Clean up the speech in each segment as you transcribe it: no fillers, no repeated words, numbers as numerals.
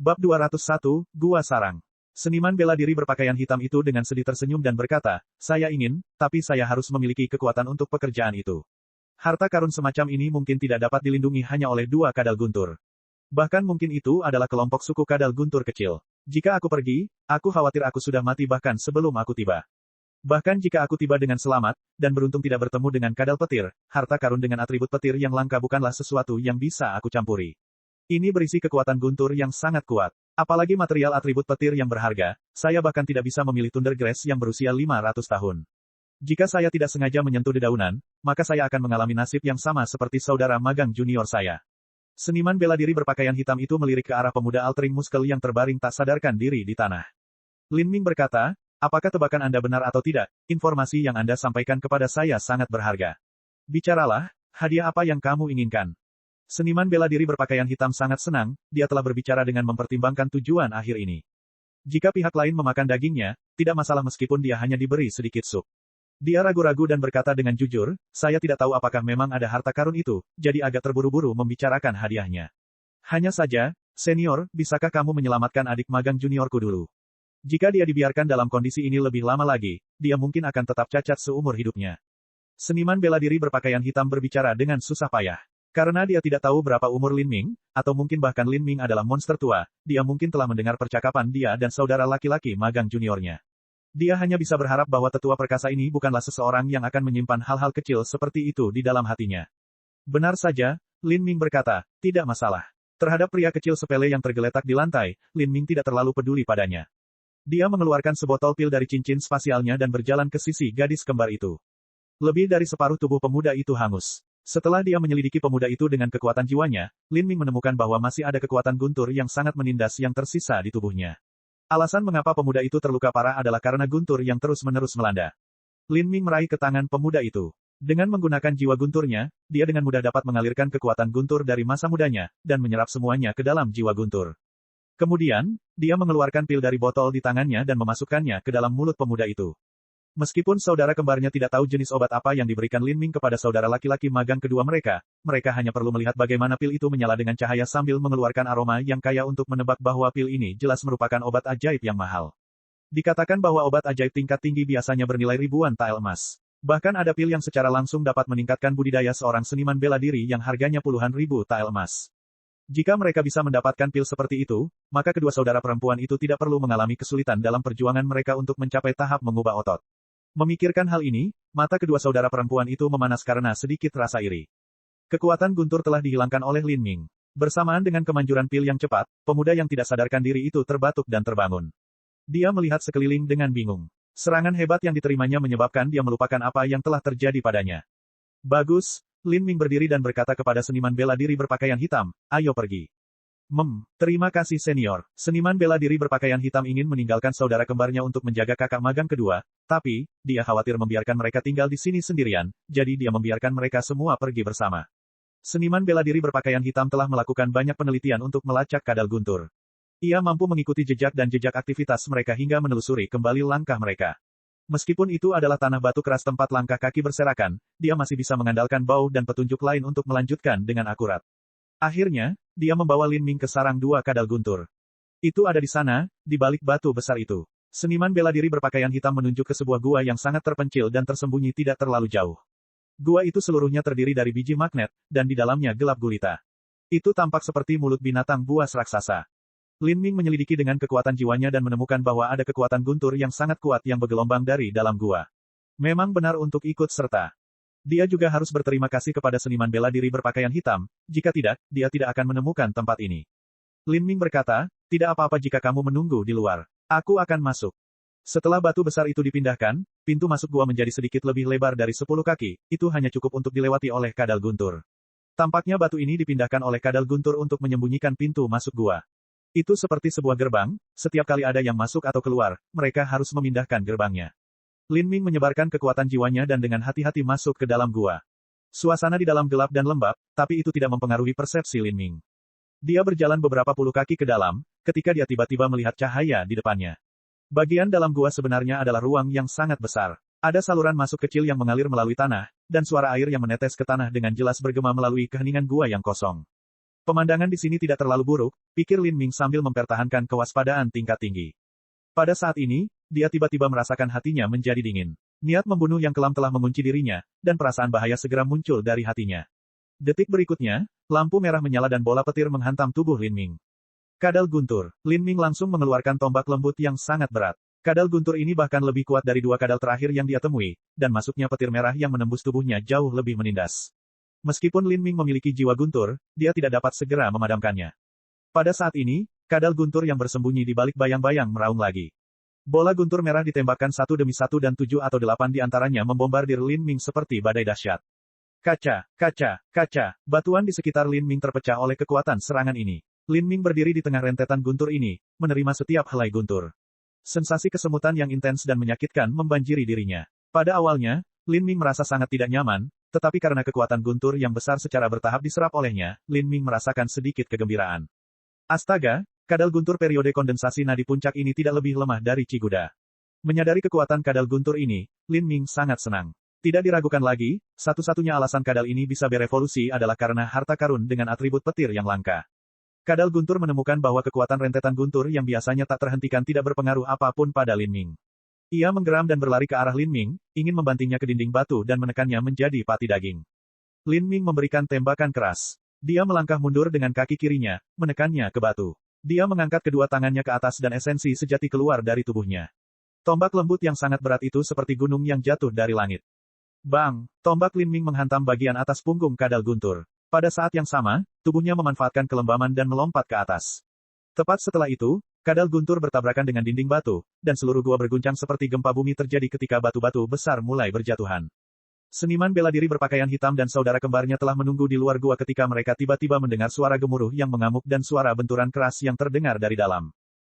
Bab 201, Gua Sarang. Seniman bela diri berpakaian hitam itu dengan sedih tersenyum dan berkata, saya ingin, tapi saya harus memiliki kekuatan untuk pekerjaan itu. Harta karun semacam ini mungkin tidak dapat dilindungi hanya oleh 2 kadal guntur. Bahkan mungkin itu adalah kelompok suku kadal guntur kecil. Jika aku pergi, aku khawatir aku sudah mati bahkan sebelum aku tiba. Bahkan jika aku tiba dengan selamat, dan beruntung tidak bertemu dengan kadal petir, harta karun dengan atribut petir yang langka bukanlah sesuatu yang bisa aku campuri. Ini berisi kekuatan guntur yang sangat kuat. Apalagi material atribut petir yang berharga, saya bahkan tidak bisa memilih Thundergrass yang berusia 500 tahun. Jika saya tidak sengaja menyentuh dedaunan, maka saya akan mengalami nasib yang sama seperti saudara magang junior saya. Seniman bela diri berpakaian hitam itu melirik ke arah pemuda altering muskel yang terbaring tak sadarkan diri di tanah. Lin Ming berkata, apakah tebakan Anda benar atau tidak? Informasi yang Anda sampaikan kepada saya sangat berharga. Bicaralah, hadiah apa yang kamu inginkan? Seniman bela diri berpakaian hitam sangat senang, dia telah berbicara dengan mempertimbangkan tujuan akhir ini. Jika pihak lain memakan dagingnya, tidak masalah meskipun dia hanya diberi sedikit sup. Dia ragu-ragu dan berkata dengan jujur, saya tidak tahu apakah memang ada harta karun itu, jadi agak terburu-buru membicarakan hadiahnya. Hanya saja, senior, bisakah kamu menyelamatkan adik magang juniorku dulu? Jika dia dibiarkan dalam kondisi ini lebih lama lagi, dia mungkin akan tetap cacat seumur hidupnya. Seniman bela diri berpakaian hitam berbicara dengan susah payah. Karena dia tidak tahu berapa umur Lin Ming, atau mungkin bahkan Lin Ming adalah monster tua, dia mungkin telah mendengar percakapan dia dan saudara laki-laki magang juniornya. Dia hanya bisa berharap bahwa tetua perkasa ini bukanlah seseorang yang akan menyimpan hal-hal kecil seperti itu di dalam hatinya. Benar saja, Lin Ming berkata, tidak masalah. Terhadap pria kecil sepele yang tergeletak di lantai, Lin Ming tidak terlalu peduli padanya. Dia mengeluarkan sebotol pil dari cincin spasialnya dan berjalan ke sisi gadis kembar itu. Lebih dari separuh tubuh pemuda itu hangus. Setelah dia menyelidiki pemuda itu dengan kekuatan jiwanya, Lin Ming menemukan bahwa masih ada kekuatan guntur yang sangat menindas yang tersisa di tubuhnya. Alasan mengapa pemuda itu terluka parah adalah karena guntur yang terus-menerus melanda. Lin Ming meraih ke tangan pemuda itu. Dengan menggunakan jiwa gunturnya, dia dengan mudah dapat mengalirkan kekuatan guntur dari masa mudanya, dan menyerap semuanya ke dalam jiwa guntur. Kemudian, dia mengeluarkan pil dari botol di tangannya dan memasukkannya ke dalam mulut pemuda itu. Meskipun saudara kembarnya tidak tahu jenis obat apa yang diberikan Lin Ming kepada saudara laki-laki magang kedua mereka hanya perlu melihat bagaimana pil itu menyala dengan cahaya sambil mengeluarkan aroma yang kaya untuk menebak bahwa pil ini jelas merupakan obat ajaib yang mahal. Dikatakan bahwa obat ajaib tingkat tinggi biasanya bernilai ribuan tael emas. Bahkan ada pil yang secara langsung dapat meningkatkan budidaya seorang seniman bela diri yang harganya puluhan ribu tael emas. Jika mereka bisa mendapatkan pil seperti itu, maka kedua saudara perempuan itu tidak perlu mengalami kesulitan dalam perjuangan mereka untuk mencapai tahap mengubah otot. Memikirkan hal ini, mata kedua saudara perempuan itu memanas karena sedikit rasa iri. Kekuatan guntur telah dihilangkan oleh Lin Ming. Bersamaan dengan kemanjuran pil yang cepat, pemuda yang tidak sadarkan diri itu terbatuk dan terbangun. Dia melihat sekeliling dengan bingung. Serangan hebat yang diterimanya menyebabkan dia melupakan apa yang telah terjadi padanya. Bagus, Lin Ming berdiri dan berkata kepada seniman bela diri berpakaian hitam, ayo pergi. Terima kasih senior. Seniman bela diri berpakaian hitam ingin meninggalkan saudara kembarnya untuk menjaga kakak magang kedua, tapi, dia khawatir membiarkan mereka tinggal di sini sendirian, jadi dia membiarkan mereka semua pergi bersama. Seniman bela diri berpakaian hitam telah melakukan banyak penelitian untuk melacak kadal guntur. Ia mampu mengikuti jejak dan jejak aktivitas mereka hingga menelusuri kembali langkah mereka. Meskipun itu adalah tanah batu keras tempat langkah kaki berserakan, dia masih bisa mengandalkan bau dan petunjuk lain untuk melanjutkan dengan akurat. Akhirnya, dia membawa Lin Ming ke sarang 2 kadal guntur. Itu ada di sana, di balik batu besar itu. Seniman bela diri berpakaian hitam menunjuk ke sebuah gua yang sangat terpencil dan tersembunyi tidak terlalu jauh. Gua itu seluruhnya terdiri dari biji magnet, dan di dalamnya gelap gulita. Itu tampak seperti mulut binatang buas raksasa. Lin Ming menyelidiki dengan kekuatan jiwanya dan menemukan bahwa ada kekuatan guntur yang sangat kuat yang bergelombang dari dalam gua. Memang benar untuk ikut serta. Dia juga harus berterima kasih kepada seniman bela diri berpakaian hitam, jika tidak, dia tidak akan menemukan tempat ini. Lin Ming berkata, tidak apa-apa jika kamu menunggu di luar. Aku akan masuk. Setelah batu besar itu dipindahkan, pintu masuk gua menjadi sedikit lebih lebar dari 10 kaki, itu hanya cukup untuk dilewati oleh kadal guntur. Tampaknya batu ini dipindahkan oleh kadal guntur untuk menyembunyikan pintu masuk gua. Itu seperti sebuah gerbang, setiap kali ada yang masuk atau keluar, mereka harus memindahkan gerbangnya. Lin Ming menyebarkan kekuatan jiwanya dan dengan hati-hati masuk ke dalam gua. Suasana di dalam gelap dan lembab, tapi itu tidak mempengaruhi persepsi Lin Ming. Dia berjalan beberapa puluh kaki ke dalam, ketika dia tiba-tiba melihat cahaya di depannya. Bagian dalam gua sebenarnya adalah ruang yang sangat besar. Ada saluran masuk kecil yang mengalir melalui tanah, dan suara air yang menetes ke tanah dengan jelas bergema melalui keheningan gua yang kosong. Pemandangan di sini tidak terlalu buruk, pikir Lin Ming sambil mempertahankan kewaspadaan tingkat tinggi. Pada saat ini, dia tiba-tiba merasakan hatinya menjadi dingin. Niat membunuh yang kelam telah mengunci dirinya, dan perasaan bahaya segera muncul dari hatinya. Detik berikutnya, lampu merah menyala dan bola petir menghantam tubuh Lin Ming. Kadal guntur. Lin Ming langsung mengeluarkan tombak lembut yang sangat berat. Kadal guntur ini bahkan lebih kuat dari dua kadal terakhir yang dia temui, dan masuknya petir merah yang menembus tubuhnya jauh lebih menindas. Meskipun Lin Ming memiliki jiwa guntur, dia tidak dapat segera memadamkannya. Pada saat ini, kadal guntur yang bersembunyi di balik bayang-bayang meraung lagi. Bola guntur merah ditembakkan satu demi satu dan 7 atau 8 di antaranya membombardir Lin Ming seperti badai dahsyat. Kaca, kaca, kaca, batuan di sekitar Lin Ming terpecah oleh kekuatan serangan ini. Lin Ming berdiri di tengah rentetan guntur ini, menerima setiap helai guntur. Sensasi kesemutan yang intens dan menyakitkan membanjiri dirinya. Pada awalnya, Lin Ming merasa sangat tidak nyaman, tetapi karena kekuatan guntur yang besar secara bertahap diserap olehnya, Lin Ming merasakan sedikit kegembiraan. Astaga, kadal guntur periode kondensasi nadi puncak ini tidak lebih lemah dari Ciguda. Menyadari kekuatan kadal guntur ini, Lin Ming sangat senang. Tidak diragukan lagi, satu-satunya alasan kadal ini bisa berevolusi adalah karena harta karun dengan atribut petir yang langka. Kadal guntur menemukan bahwa kekuatan rentetan guntur yang biasanya tak terhentikan tidak berpengaruh apapun pada Lin Ming. Ia menggeram dan berlari ke arah Lin Ming, ingin membantingnya ke dinding batu dan menekannya menjadi pati daging. Lin Ming memberikan tembakan keras. Dia melangkah mundur dengan kaki kirinya, menekannya ke batu. Dia mengangkat kedua tangannya ke atas dan esensi sejati keluar dari tubuhnya. Tombak lembut yang sangat berat itu seperti gunung yang jatuh dari langit. Bang! Tombak Lin Ming menghantam bagian atas punggung kadal guntur. Pada saat yang sama, tubuhnya memanfaatkan kelembaman dan melompat ke atas. Tepat setelah itu, kadal guntur bertabrakan dengan dinding batu, dan seluruh gua berguncang seperti gempa bumi terjadi ketika batu-batu besar mulai berjatuhan. Seniman bela diri berpakaian hitam dan saudara kembarnya telah menunggu di luar gua ketika mereka tiba-tiba mendengar suara gemuruh yang mengamuk dan suara benturan keras yang terdengar dari dalam.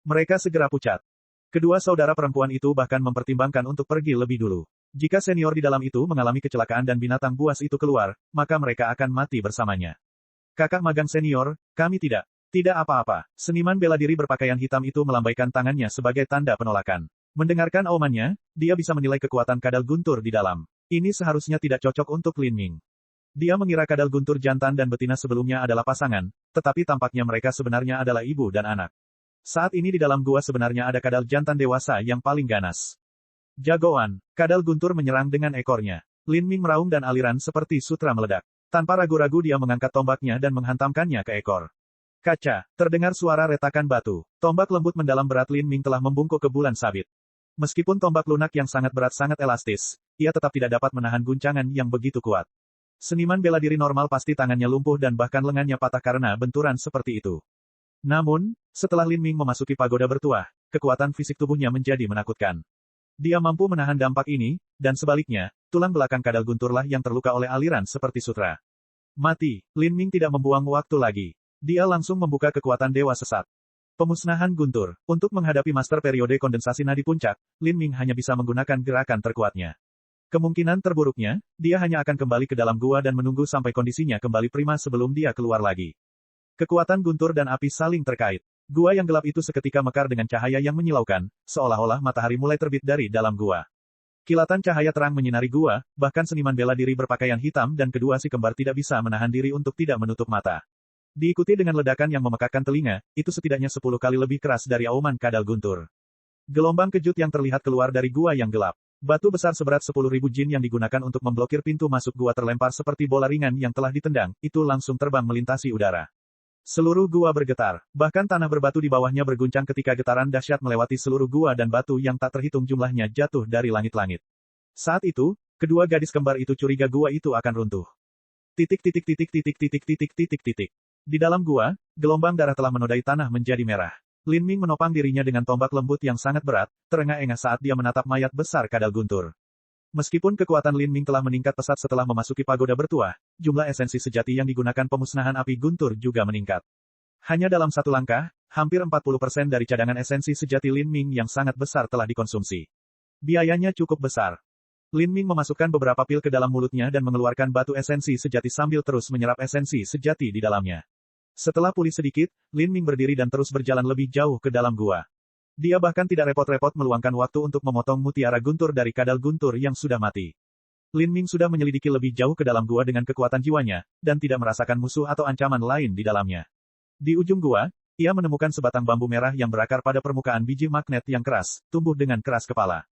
Mereka segera pucat. Kedua saudara perempuan itu bahkan mempertimbangkan untuk pergi lebih dulu. Jika senior di dalam itu mengalami kecelakaan dan binatang buas itu keluar, maka mereka akan mati bersamanya. Kakak magang senior, kami tidak. Tidak apa-apa. Seniman bela diri berpakaian hitam itu melambaikan tangannya sebagai tanda penolakan. Mendengarkan aumannya, dia bisa menilai kekuatan kadal guntur di dalam. Ini seharusnya tidak cocok untuk Lin Ming. Dia mengira kadal guntur jantan dan betina sebelumnya adalah pasangan, tetapi tampaknya mereka sebenarnya adalah ibu dan anak. Saat ini di dalam gua sebenarnya ada kadal jantan dewasa yang paling ganas. Jagoan, kadal guntur menyerang dengan ekornya. Lin Ming meraung dan aliran seperti sutra meledak. Tanpa ragu-ragu dia mengangkat tombaknya dan menghantamkannya ke ekor. Kaca, terdengar suara retakan batu. Tombak lembut mendalam berat Lin Ming telah membungkuk ke bulan sabit. Meskipun tombak lunak yang sangat berat sangat elastis, ia tetap tidak dapat menahan guncangan yang begitu kuat. Seniman bela diri normal pasti tangannya lumpuh dan bahkan lengannya patah karena benturan seperti itu. Namun, setelah Lin Ming memasuki pagoda bertuah, kekuatan fisik tubuhnya menjadi menakutkan. Dia mampu menahan dampak ini, dan sebaliknya, tulang belakang kadal gunturlah yang terluka oleh aliran seperti sutra. Mati, Lin Ming tidak membuang waktu lagi. Dia langsung membuka kekuatan dewa sesat. Pemusnahan guntur. Untuk menghadapi master periode kondensasi nadi puncak, Lin Ming hanya bisa menggunakan gerakan terkuatnya. Kemungkinan terburuknya, dia hanya akan kembali ke dalam gua dan menunggu sampai kondisinya kembali prima sebelum dia keluar lagi. Kekuatan guntur dan api saling terkait. Gua yang gelap itu seketika mekar dengan cahaya yang menyilaukan, seolah-olah matahari mulai terbit dari dalam gua. Kilatan cahaya terang menyinari gua, bahkan seniman bela diri berpakaian hitam dan kedua si kembar tidak bisa menahan diri untuk tidak menutup mata. Diikuti dengan ledakan yang memekakkan telinga, itu setidaknya 10 kali lebih keras dari auman kadal guntur. Gelombang kejut yang terlihat keluar dari gua yang gelap. Batu besar seberat 10.000 jin yang digunakan untuk memblokir pintu masuk gua terlempar seperti bola ringan yang telah ditendang, itu langsung terbang melintasi udara. Seluruh gua bergetar, bahkan tanah berbatu di bawahnya berguncang ketika getaran dahsyat melewati seluruh gua dan batu yang tak terhitung jumlahnya jatuh dari langit-langit. Saat itu, kedua gadis kembar itu curiga gua itu akan runtuh. Titik. Di dalam gua, gelombang darah telah menodai tanah menjadi merah. Lin Ming menopang dirinya dengan tombak lembut yang sangat berat, terengah-engah saat dia menatap mayat besar kadal guntur. Meskipun kekuatan Lin Ming telah meningkat pesat setelah memasuki pagoda bertuah, jumlah esensi sejati yang digunakan pemusnahan api guntur juga meningkat. Hanya dalam satu langkah, hampir 40% dari cadangan esensi sejati Lin Ming yang sangat besar telah dikonsumsi. Biayanya cukup besar. Lin Ming memasukkan beberapa pil ke dalam mulutnya dan mengeluarkan batu esensi sejati sambil terus menyerap esensi sejati di dalamnya. Setelah pulih sedikit, Lin Ming berdiri dan terus berjalan lebih jauh ke dalam gua. Dia bahkan tidak repot-repot meluangkan waktu untuk memotong mutiara guntur dari kadal guntur yang sudah mati. Lin Ming sudah menyelidiki lebih jauh ke dalam gua dengan kekuatan jiwanya, dan tidak merasakan musuh atau ancaman lain di dalamnya. Di ujung gua, ia menemukan sebatang bambu merah yang berakar pada permukaan biji magnet yang keras, tumbuh dengan keras kepala.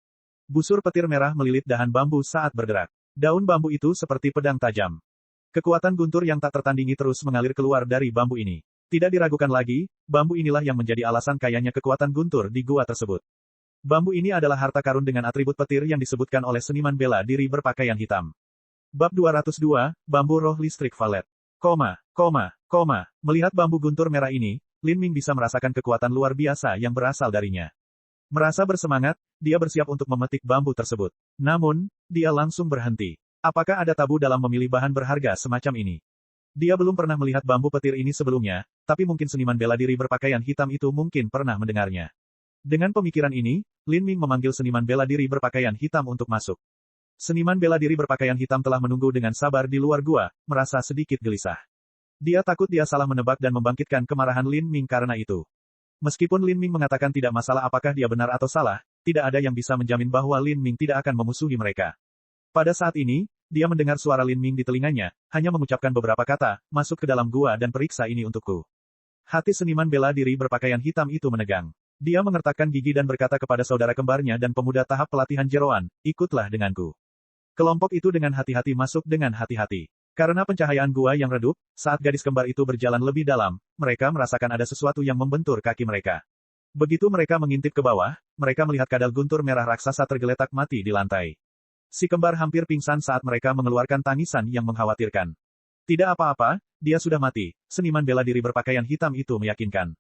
Busur petir merah melilit dahan bambu saat bergerak. Daun bambu itu seperti pedang tajam. Kekuatan guntur yang tak tertandingi terus mengalir keluar dari bambu ini. Tidak diragukan lagi, bambu inilah yang menjadi alasan kayanya kekuatan guntur di gua tersebut. Bambu ini adalah harta karun dengan atribut petir yang disebutkan oleh seniman bela diri berpakaian hitam. Bab 202, Bambu Roh Listrik Valet. Melihat bambu guntur merah ini, Lin Ming bisa merasakan kekuatan luar biasa yang berasal darinya. Merasa bersemangat, dia bersiap untuk memetik bambu tersebut. Namun, dia langsung berhenti. Apakah ada tabu dalam memilih bahan berharga semacam ini? Dia belum pernah melihat bambu petir ini sebelumnya, tapi mungkin seniman bela diri berpakaian hitam itu mungkin pernah mendengarnya. Dengan pemikiran ini, Lin Ming memanggil seniman bela diri berpakaian hitam untuk masuk. Seniman bela diri berpakaian hitam telah menunggu dengan sabar di luar gua, merasa sedikit gelisah. Dia takut dia salah menebak dan membangkitkan kemarahan Lin Ming karena itu. Meskipun Lin Ming mengatakan tidak masalah apakah dia benar atau salah, tidak ada yang bisa menjamin bahwa Lin Ming tidak akan memusuhi mereka. Pada saat ini, dia mendengar suara Lin Ming di telinganya, hanya mengucapkan beberapa kata, masuk ke dalam gua dan periksa ini untukku. Hati seniman bela diri berpakaian hitam itu menegang. Dia mengertakkan gigi dan berkata kepada saudara kembarnya dan pemuda tahap pelatihan Jeroan, ikutlah denganku. Kelompok itu dengan hati-hati masuk dengan hati-hati. Karena pencahayaan gua yang redup, saat gadis kembar itu berjalan lebih dalam, mereka merasakan ada sesuatu yang membentur kaki mereka. Begitu mereka mengintip ke bawah, mereka melihat kadal guntur merah raksasa tergeletak mati di lantai. Si kembar hampir pingsan saat mereka mengeluarkan tangisan yang mengkhawatirkan. Tidak apa-apa, dia sudah mati, seniman bela diri berpakaian hitam itu meyakinkan.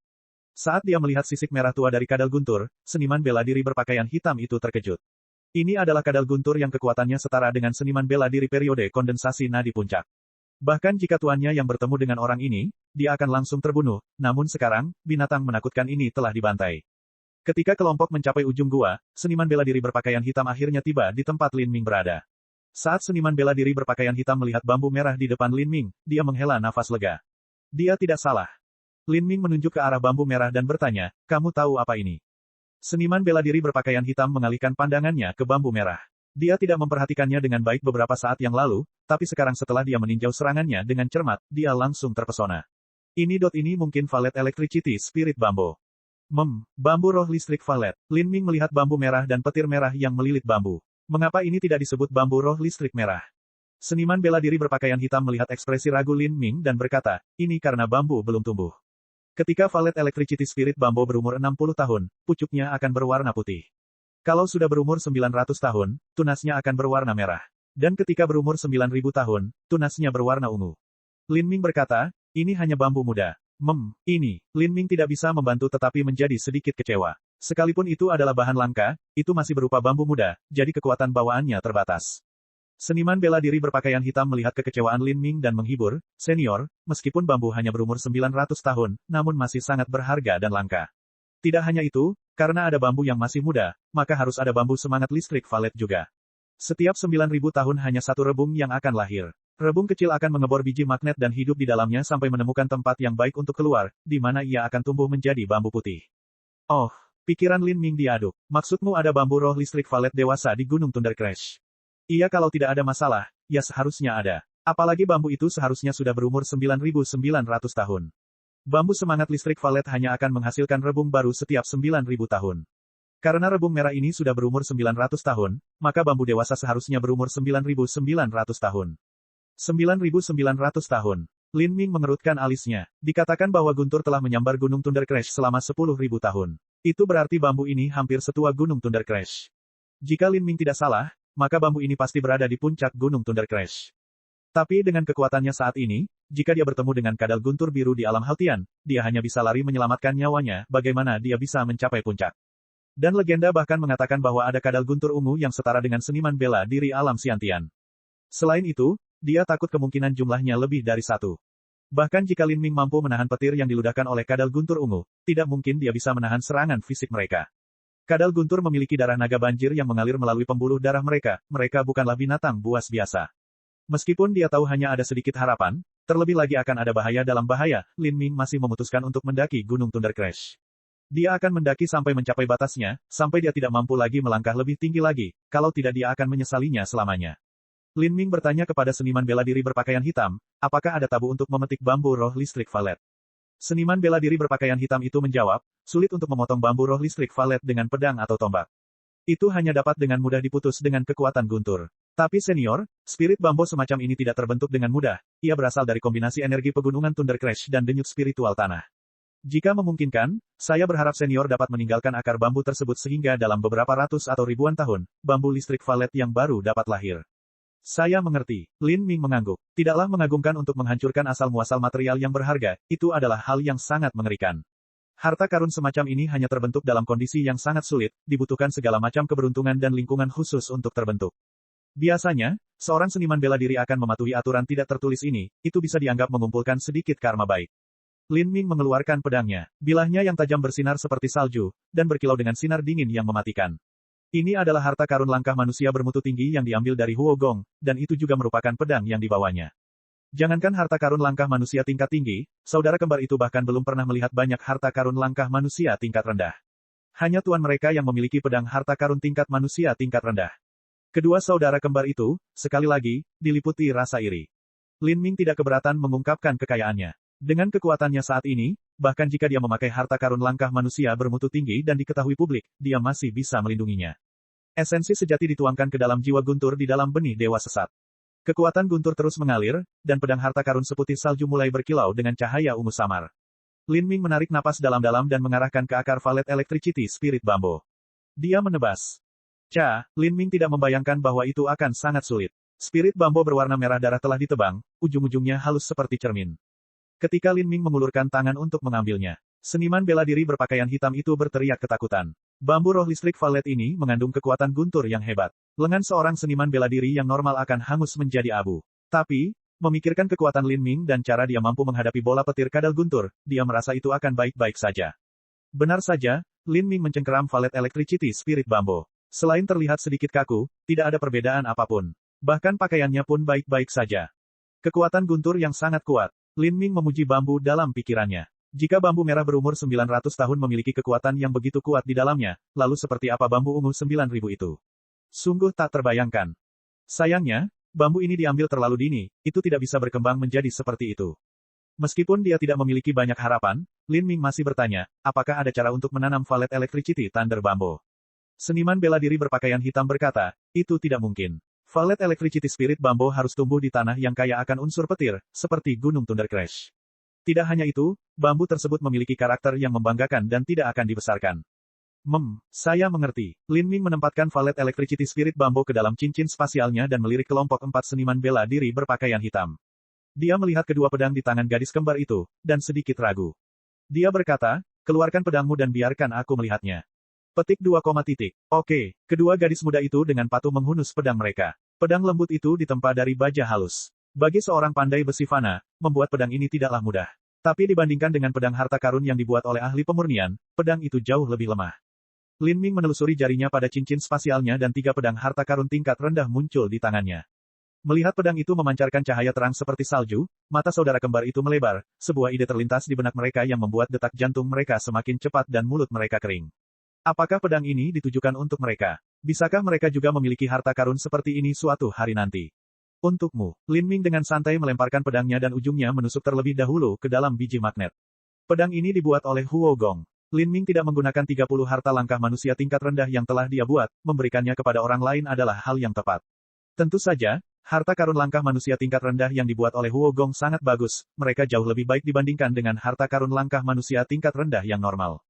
Saat dia melihat sisik merah tua dari kadal guntur, seniman bela diri berpakaian hitam itu terkejut. Ini adalah kadal guntur yang kekuatannya setara dengan seniman bela diri periode kondensasi nadi puncak. Bahkan jika tuannya yang bertemu dengan orang ini, dia akan langsung terbunuh, namun sekarang, binatang menakutkan ini telah dibantai. Ketika kelompok mencapai ujung gua, seniman bela diri berpakaian hitam akhirnya tiba di tempat Lin Ming berada. Saat seniman bela diri berpakaian hitam melihat bambu merah di depan Lin Ming, dia menghela nafas lega. Dia tidak salah. Lin Ming menunjuk ke arah bambu merah dan bertanya, kamu tahu apa ini? Seniman bela diri berpakaian hitam mengalihkan pandangannya ke bambu merah. Dia tidak memperhatikannya dengan baik beberapa saat yang lalu, tapi sekarang setelah dia meninjau serangannya dengan cermat, dia langsung terpesona. Ini mungkin Valet Electricity Spirit Bambo. Bambu roh listrik Valet. Lin Ming melihat bambu merah dan petir merah yang melilit bambu. Mengapa ini tidak disebut bambu roh listrik merah? Seniman bela diri berpakaian hitam melihat ekspresi ragu Lin Ming dan berkata, ini karena bambu belum tumbuh. Ketika Valet Electricity Spirit Bambo berumur 60 tahun, pucuknya akan berwarna putih. Kalau sudah berumur 900 tahun, tunasnya akan berwarna merah. Dan ketika berumur 9.000 tahun, tunasnya berwarna ungu. Lin Ming berkata, ini hanya bambu muda. Ini. Lin Ming tidak bisa membantu tetapi menjadi sedikit kecewa. Sekalipun itu adalah bahan langka, itu masih berupa bambu muda, jadi kekuatan bawaannya terbatas. Seniman bela diri berpakaian hitam melihat kekecewaan Lin Ming dan menghibur, senior, meskipun bambu hanya berumur 900 tahun, namun masih sangat berharga dan langka. Tidak hanya itu, karena ada bambu yang masih muda, maka harus ada bambu semangat listrik Valet juga. Setiap 9.000 tahun hanya satu rebung yang akan lahir. Rebung kecil akan mengebor biji magnet dan hidup di dalamnya sampai menemukan tempat yang baik untuk keluar, di mana ia akan tumbuh menjadi bambu putih. Oh, pikiran Lin Ming diaduk. Maksudmu ada bambu roh listrik Valet dewasa di Gunung Thunder Crash? Iya, kalau tidak ada masalah, ya seharusnya ada. Apalagi bambu itu seharusnya sudah berumur 9.900 tahun. Bambu semangat listrik Valet hanya akan menghasilkan rebung baru setiap 9.000 tahun. Karena rebung merah ini sudah berumur 900 tahun, maka bambu dewasa seharusnya berumur 9.900 tahun. 9.900 tahun. Lin Ming mengerutkan alisnya. Dikatakan bahwa Guntur telah menyambar Gunung Thunder Crash selama 10.000 tahun. Itu berarti bambu ini hampir setua Gunung Thunder Crash. Jika Lin Ming tidak salah, maka bambu ini pasti berada di puncak Gunung Thunder Crash. Tapi dengan kekuatannya saat ini, jika dia bertemu dengan kadal guntur biru di alam Haltian, dia hanya bisa lari menyelamatkan nyawanya, bagaimana dia bisa mencapai puncak. Dan legenda bahkan mengatakan bahwa ada kadal guntur ungu yang setara dengan seniman bela diri alam Xiantian. Selain itu, dia takut kemungkinan jumlahnya lebih dari satu. Bahkan jika Lin Ming mampu menahan petir yang diludahkan oleh kadal guntur ungu, tidak mungkin dia bisa menahan serangan fisik mereka. Kadal guntur memiliki darah naga banjir yang mengalir melalui pembuluh darah mereka bukanlah binatang buas biasa. Meskipun dia tahu hanya ada sedikit harapan, terlebih lagi akan ada bahaya dalam bahaya, Lin Ming masih memutuskan untuk mendaki Gunung Thunder Crash. Dia akan mendaki sampai mencapai batasnya, sampai dia tidak mampu lagi melangkah lebih tinggi lagi, kalau tidak dia akan menyesalinya selamanya. Lin Ming bertanya kepada seniman bela diri berpakaian hitam, apakah ada tabu untuk memetik bambu roh listrik valet? Seniman bela diri berpakaian hitam itu menjawab, sulit untuk memotong bambu roh listrik valet dengan pedang atau tombak. Itu hanya dapat dengan mudah diputus dengan kekuatan guntur. Tapi senior, spirit bambu semacam ini tidak terbentuk dengan mudah, ia berasal dari kombinasi energi pegunungan Thunder Crash dan denyut spiritual tanah. Jika memungkinkan, saya berharap senior dapat meninggalkan akar bambu tersebut sehingga dalam beberapa ratus atau ribuan tahun, bambu listrik valet yang baru dapat lahir. Saya mengerti. Lin Ming mengangguk. Tidaklah mengagumkan untuk menghancurkan asal-muasal material yang berharga, itu adalah hal yang sangat mengerikan. Harta karun semacam ini hanya terbentuk dalam kondisi yang sangat sulit, dibutuhkan segala macam keberuntungan dan lingkungan khusus untuk terbentuk. Biasanya, seorang seniman bela diri akan mematuhi aturan tidak tertulis ini, itu bisa dianggap mengumpulkan sedikit karma baik. Lin Ming mengeluarkan pedangnya. Bilahnya yang tajam bersinar seperti salju, dan berkilau dengan sinar dingin yang mematikan. Ini adalah harta karun langkah manusia bermutu tinggi yang diambil dari Huo Gong, dan itu juga merupakan pedang yang dibawanya. Jangankan harta karun langkah manusia tingkat tinggi, saudara kembar itu bahkan belum pernah melihat banyak harta karun langkah manusia tingkat rendah. Hanya tuan mereka yang memiliki pedang harta karun tingkat manusia tingkat rendah. Kedua saudara kembar itu, sekali lagi, diliputi rasa iri. Lin Ming tidak keberatan mengungkapkan kekayaannya. Dengan kekuatannya saat ini, bahkan jika dia memakai harta karun langkah manusia bermutu tinggi dan diketahui publik, dia masih bisa melindunginya. Esensi sejati dituangkan ke dalam jiwa Guntur di dalam benih dewa sesat. Kekuatan Guntur terus mengalir, dan pedang harta karun seputih salju mulai berkilau dengan cahaya ungu samar. Lin Ming menarik napas dalam-dalam dan mengarahkan ke akar valet electricity spirit bambu. Dia menebas. Lin Ming tidak membayangkan bahwa itu akan sangat sulit. Spirit bambu berwarna merah darah telah ditebang, ujung-ujungnya halus seperti cermin. Ketika Lin Ming mengulurkan tangan untuk mengambilnya, seniman bela diri berpakaian hitam itu berteriak ketakutan. Bambu roh listrik valet ini mengandung kekuatan guntur yang hebat. Lengan seorang seniman bela diri yang normal akan hangus menjadi abu. Tapi, memikirkan kekuatan Lin Ming dan cara dia mampu menghadapi bola petir kadal guntur, dia merasa itu akan baik-baik saja. Benar saja, Lin Ming mencengkeram valet electricity spirit bambu. Selain terlihat sedikit kaku, tidak ada perbedaan apapun. Bahkan pakaiannya pun baik-baik saja. Kekuatan guntur yang sangat kuat. Lin Ming memuji bambu dalam pikirannya. Jika bambu merah berumur 900 tahun memiliki kekuatan yang begitu kuat di dalamnya, lalu seperti apa bambu ungu 9000 itu? Sungguh tak terbayangkan. Sayangnya, bambu ini diambil terlalu dini, itu tidak bisa berkembang menjadi seperti itu. Meskipun dia tidak memiliki banyak harapan, Lin Ming masih bertanya, apakah ada cara untuk menanam valet electricity thunder bambu? Seniman bela diri berpakaian hitam berkata, itu tidak mungkin. Valet electricity spirit bambu harus tumbuh di tanah yang kaya akan unsur petir, seperti Gunung Thunder Crash. Tidak hanya itu, bambu tersebut memiliki karakter yang membanggakan dan tidak akan dibesarkan. Saya mengerti. Lin Ming menempatkan valet electricity spirit bambu ke dalam cincin spasialnya dan melirik kelompok 4 seniman bela diri berpakaian hitam. Dia melihat kedua pedang di tangan gadis kembar itu, dan sedikit ragu. Dia berkata, keluarkan pedangmu dan biarkan aku melihatnya. Petik 2, Oke, kedua gadis muda itu dengan patuh menghunus pedang mereka. Pedang lembut itu ditempa dari baja halus. Bagi seorang pandai besi fana, membuat pedang ini tidaklah mudah. Tapi dibandingkan dengan pedang harta karun yang dibuat oleh ahli pemurnian, pedang itu jauh lebih lemah. Lin Ming menelusuri jarinya pada cincin spasialnya dan 3 pedang harta karun tingkat rendah muncul di tangannya. Melihat pedang itu memancarkan cahaya terang seperti salju, mata saudara kembar itu melebar, sebuah ide terlintas di benak mereka yang membuat detak jantung mereka semakin cepat dan mulut mereka kering. Apakah pedang ini ditujukan untuk mereka? Bisakah mereka juga memiliki harta karun seperti ini suatu hari nanti? Untukmu, Lin Ming dengan santai melemparkan pedangnya dan ujungnya menusuk terlebih dahulu ke dalam biji magnet. Pedang ini dibuat oleh Huo Gong. Lin Ming tidak menggunakan 30 harta langkah manusia tingkat rendah yang telah dia buat, memberikannya kepada orang lain adalah hal yang tepat. Tentu saja, harta karun langkah manusia tingkat rendah yang dibuat oleh Huo Gong sangat bagus, mereka jauh lebih baik dibandingkan dengan harta karun langkah manusia tingkat rendah yang normal.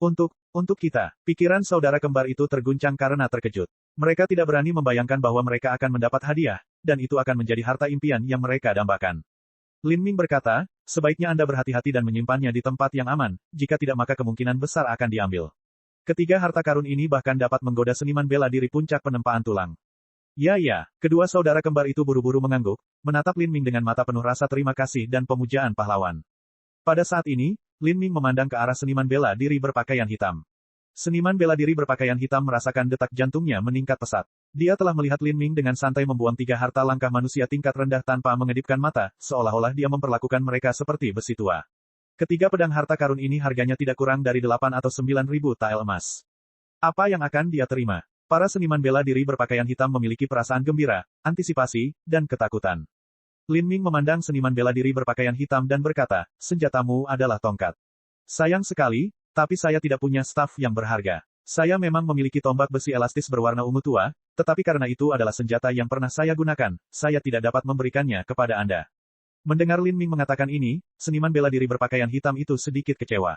Untuk kita, pikiran saudara kembar itu terguncang karena terkejut. Mereka tidak berani membayangkan bahwa mereka akan mendapat hadiah, dan itu akan menjadi harta impian yang mereka dambakan. Lin Ming berkata, sebaiknya Anda berhati-hati dan menyimpannya di tempat yang aman, jika tidak maka kemungkinan besar akan diambil. Ketiga harta karun ini bahkan dapat menggoda seniman bela diri puncak penempaan tulang. Ya, kedua saudara kembar itu buru-buru mengangguk, menatap Lin Ming dengan mata penuh rasa terima kasih dan pemujaan pahlawan. Pada saat ini, Lin Ming memandang ke arah seniman bela diri berpakaian hitam. Seniman bela diri berpakaian hitam merasakan detak jantungnya meningkat pesat. Dia telah melihat Lin Ming dengan santai membuang 3 harta langkah manusia tingkat rendah tanpa mengedipkan mata, seolah-olah dia memperlakukan mereka seperti besi tua. Ketiga pedang harta karun ini harganya tidak kurang dari 8 atau 9.000 tael emas. Apa yang akan dia terima? Para seniman bela diri berpakaian hitam memiliki perasaan gembira, antisipasi, dan ketakutan. Lin Ming memandang seniman bela diri berpakaian hitam dan berkata, senjatamu adalah tongkat. Sayang sekali, tapi saya tidak punya staf yang berharga. Saya memang memiliki tombak besi elastis berwarna ungu tua, tetapi karena itu adalah senjata yang pernah saya gunakan, saya tidak dapat memberikannya kepada Anda. Mendengar Lin Ming mengatakan ini, seniman bela diri berpakaian hitam itu sedikit kecewa.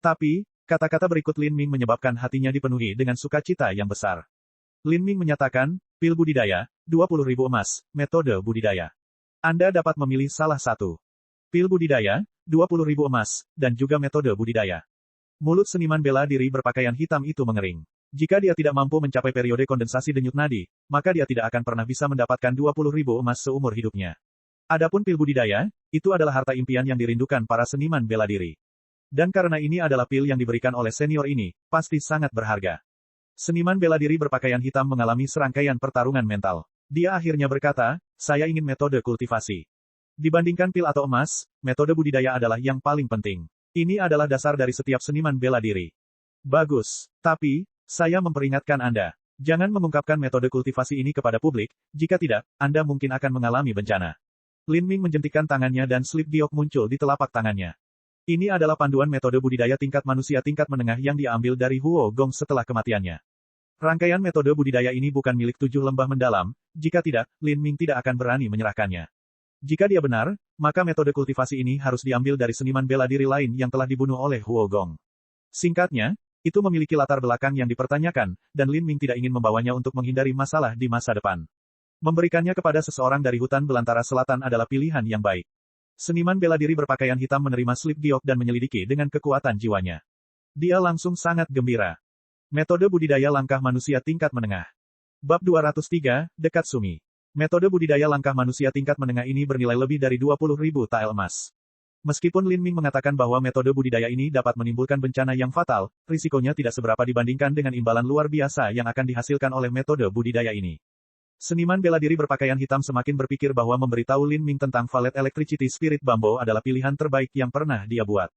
Tapi, kata-kata berikut Lin Ming menyebabkan hatinya dipenuhi dengan sukacita yang besar. Lin Ming menyatakan, pil budidaya, 20.000 emas, metode budidaya. Anda dapat memilih salah satu. Pil budidaya, 20.000 emas, dan juga metode budidaya. Mulut seniman bela diri berpakaian hitam itu mengering. Jika dia tidak mampu mencapai periode kondensasi denyut nadi, maka dia tidak akan pernah bisa mendapatkan 20.000 emas seumur hidupnya. Adapun pil budidaya, itu adalah harta impian yang dirindukan para seniman bela diri. Dan karena ini adalah pil yang diberikan oleh senior ini, pasti sangat berharga. Seniman bela diri berpakaian hitam mengalami serangkaian pertarungan mental. Dia akhirnya berkata, saya ingin metode kultivasi. Dibandingkan pil atau emas, metode budidaya adalah yang paling penting. Ini adalah dasar dari setiap seniman bela diri. Bagus. Tapi, saya memperingatkan Anda. Jangan mengungkapkan metode kultivasi ini kepada publik, jika tidak, Anda mungkin akan mengalami bencana. Lin Ming menjentikkan tangannya dan slip giok muncul di telapak tangannya. Ini adalah panduan metode budidaya tingkat manusia tingkat menengah yang diambil dari Huo Gong setelah kematiannya. Rangkaian metode budidaya ini bukan milik 7 lembah mendalam, jika tidak, Lin Ming tidak akan berani menyerahkannya. Jika dia benar, maka metode kultivasi ini harus diambil dari seniman bela diri lain yang telah dibunuh oleh Huo Gong. Singkatnya, itu memiliki latar belakang yang dipertanyakan, dan Lin Ming tidak ingin membawanya untuk menghindari masalah di masa depan. Memberikannya kepada seseorang dari hutan belantara selatan adalah pilihan yang baik. Seniman bela diri berpakaian hitam menerima slip giok dan menyelidiki dengan kekuatan jiwanya. Dia langsung sangat gembira. Metode budidaya langkah manusia tingkat menengah. Bab 203, Dekat Sumi. Metode budidaya langkah manusia tingkat menengah ini bernilai lebih dari 20.000 tael emas. Meskipun Lin Ming mengatakan bahwa metode budidaya ini dapat menimbulkan bencana yang fatal, risikonya tidak seberapa dibandingkan dengan imbalan luar biasa yang akan dihasilkan oleh metode budidaya ini. Seniman bela diri berpakaian hitam semakin berpikir bahwa memberitahu Lin Ming tentang Valet Electricity Spirit Bambo adalah pilihan terbaik yang pernah dia buat.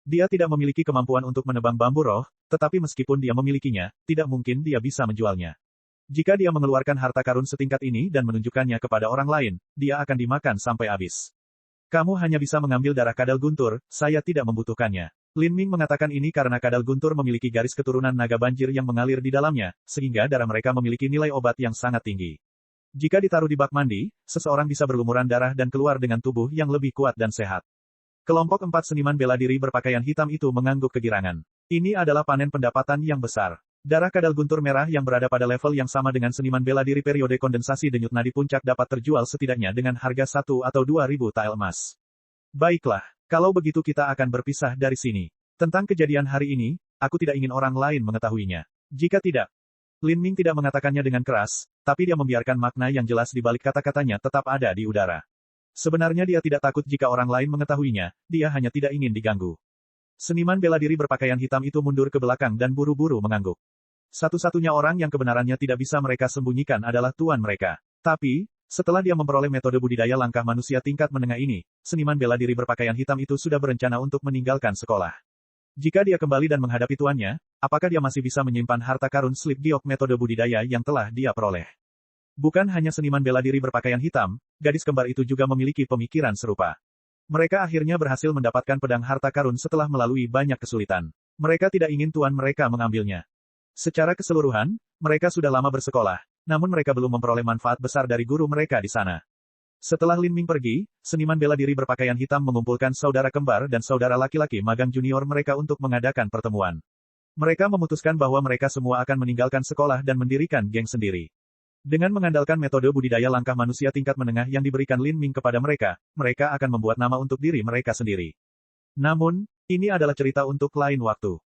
Dia tidak memiliki kemampuan untuk menebang bambu roh, tetapi meskipun dia memilikinya, tidak mungkin dia bisa menjualnya. Jika dia mengeluarkan harta karun setingkat ini dan menunjukkannya kepada orang lain, dia akan dimakan sampai habis. Kamu hanya bisa mengambil darah kadal guntur, saya tidak membutuhkannya. Lin Ming mengatakan ini karena kadal guntur memiliki garis keturunan naga banjir yang mengalir di dalamnya, sehingga darah mereka memiliki nilai obat yang sangat tinggi. Jika ditaruh di bak mandi, seseorang bisa berlumuran darah dan keluar dengan tubuh yang lebih kuat dan sehat. Kelompok 4 seniman bela diri berpakaian hitam itu mengangguk kegirangan. Ini adalah panen pendapatan yang besar. Darah kadal guntur merah yang berada pada level yang sama dengan seniman bela diri periode kondensasi denyut nadi puncak dapat terjual setidaknya dengan harga 1 atau 2.000 tael emas. Baiklah, kalau begitu kita akan berpisah dari sini. Tentang kejadian hari ini, aku tidak ingin orang lain mengetahuinya. Jika tidak, Lin Ming tidak mengatakannya dengan keras, tapi dia membiarkan makna yang jelas di balik kata-katanya tetap ada di udara. Sebenarnya dia tidak takut jika orang lain mengetahuinya, dia hanya tidak ingin diganggu. Seniman bela diri berpakaian hitam itu mundur ke belakang dan buru-buru mengangguk. Satu-satunya orang yang kebenarannya tidak bisa mereka sembunyikan adalah tuan mereka. Tapi, setelah dia memperoleh metode budidaya langkah manusia tingkat menengah ini, seniman bela diri berpakaian hitam itu sudah berencana untuk meninggalkan sekolah. Jika dia kembali dan menghadapi tuannya, apakah dia masih bisa menyimpan harta karun slip giok metode budidaya yang telah dia peroleh? Bukan hanya seniman bela diri berpakaian hitam, gadis kembar itu juga memiliki pemikiran serupa. Mereka akhirnya berhasil mendapatkan pedang harta karun setelah melalui banyak kesulitan. Mereka tidak ingin tuan mereka mengambilnya. Secara keseluruhan, mereka sudah lama bersekolah, namun mereka belum memperoleh manfaat besar dari guru mereka di sana. Setelah Lin Ming pergi, seniman bela diri berpakaian hitam mengumpulkan saudara kembar dan saudara laki-laki magang junior mereka untuk mengadakan pertemuan. Mereka memutuskan bahwa mereka semua akan meninggalkan sekolah dan mendirikan geng sendiri. Dengan mengandalkan metode budidaya langkah manusia tingkat menengah yang diberikan Lin Ming kepada mereka, mereka akan membuat nama untuk diri mereka sendiri. Namun, ini adalah cerita untuk lain waktu.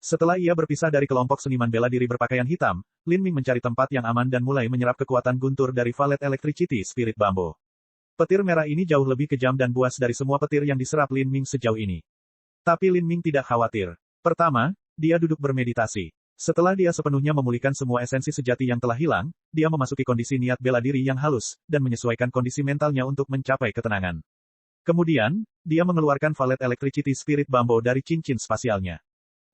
Setelah ia berpisah dari kelompok seniman bela diri berpakaian hitam, Lin Ming mencari tempat yang aman dan mulai menyerap kekuatan guntur dari Valet Electricity Spirit Bambo. Petir merah ini jauh lebih kejam dan buas dari semua petir yang diserap Lin Ming sejauh ini. Tapi Lin Ming tidak khawatir. Pertama, dia duduk bermeditasi. Setelah dia sepenuhnya memulihkan semua esensi sejati yang telah hilang, dia memasuki kondisi niat bela diri yang halus, dan menyesuaikan kondisi mentalnya untuk mencapai ketenangan. Kemudian, dia mengeluarkan Valet Electricity Spirit Bambo dari cincin spasialnya.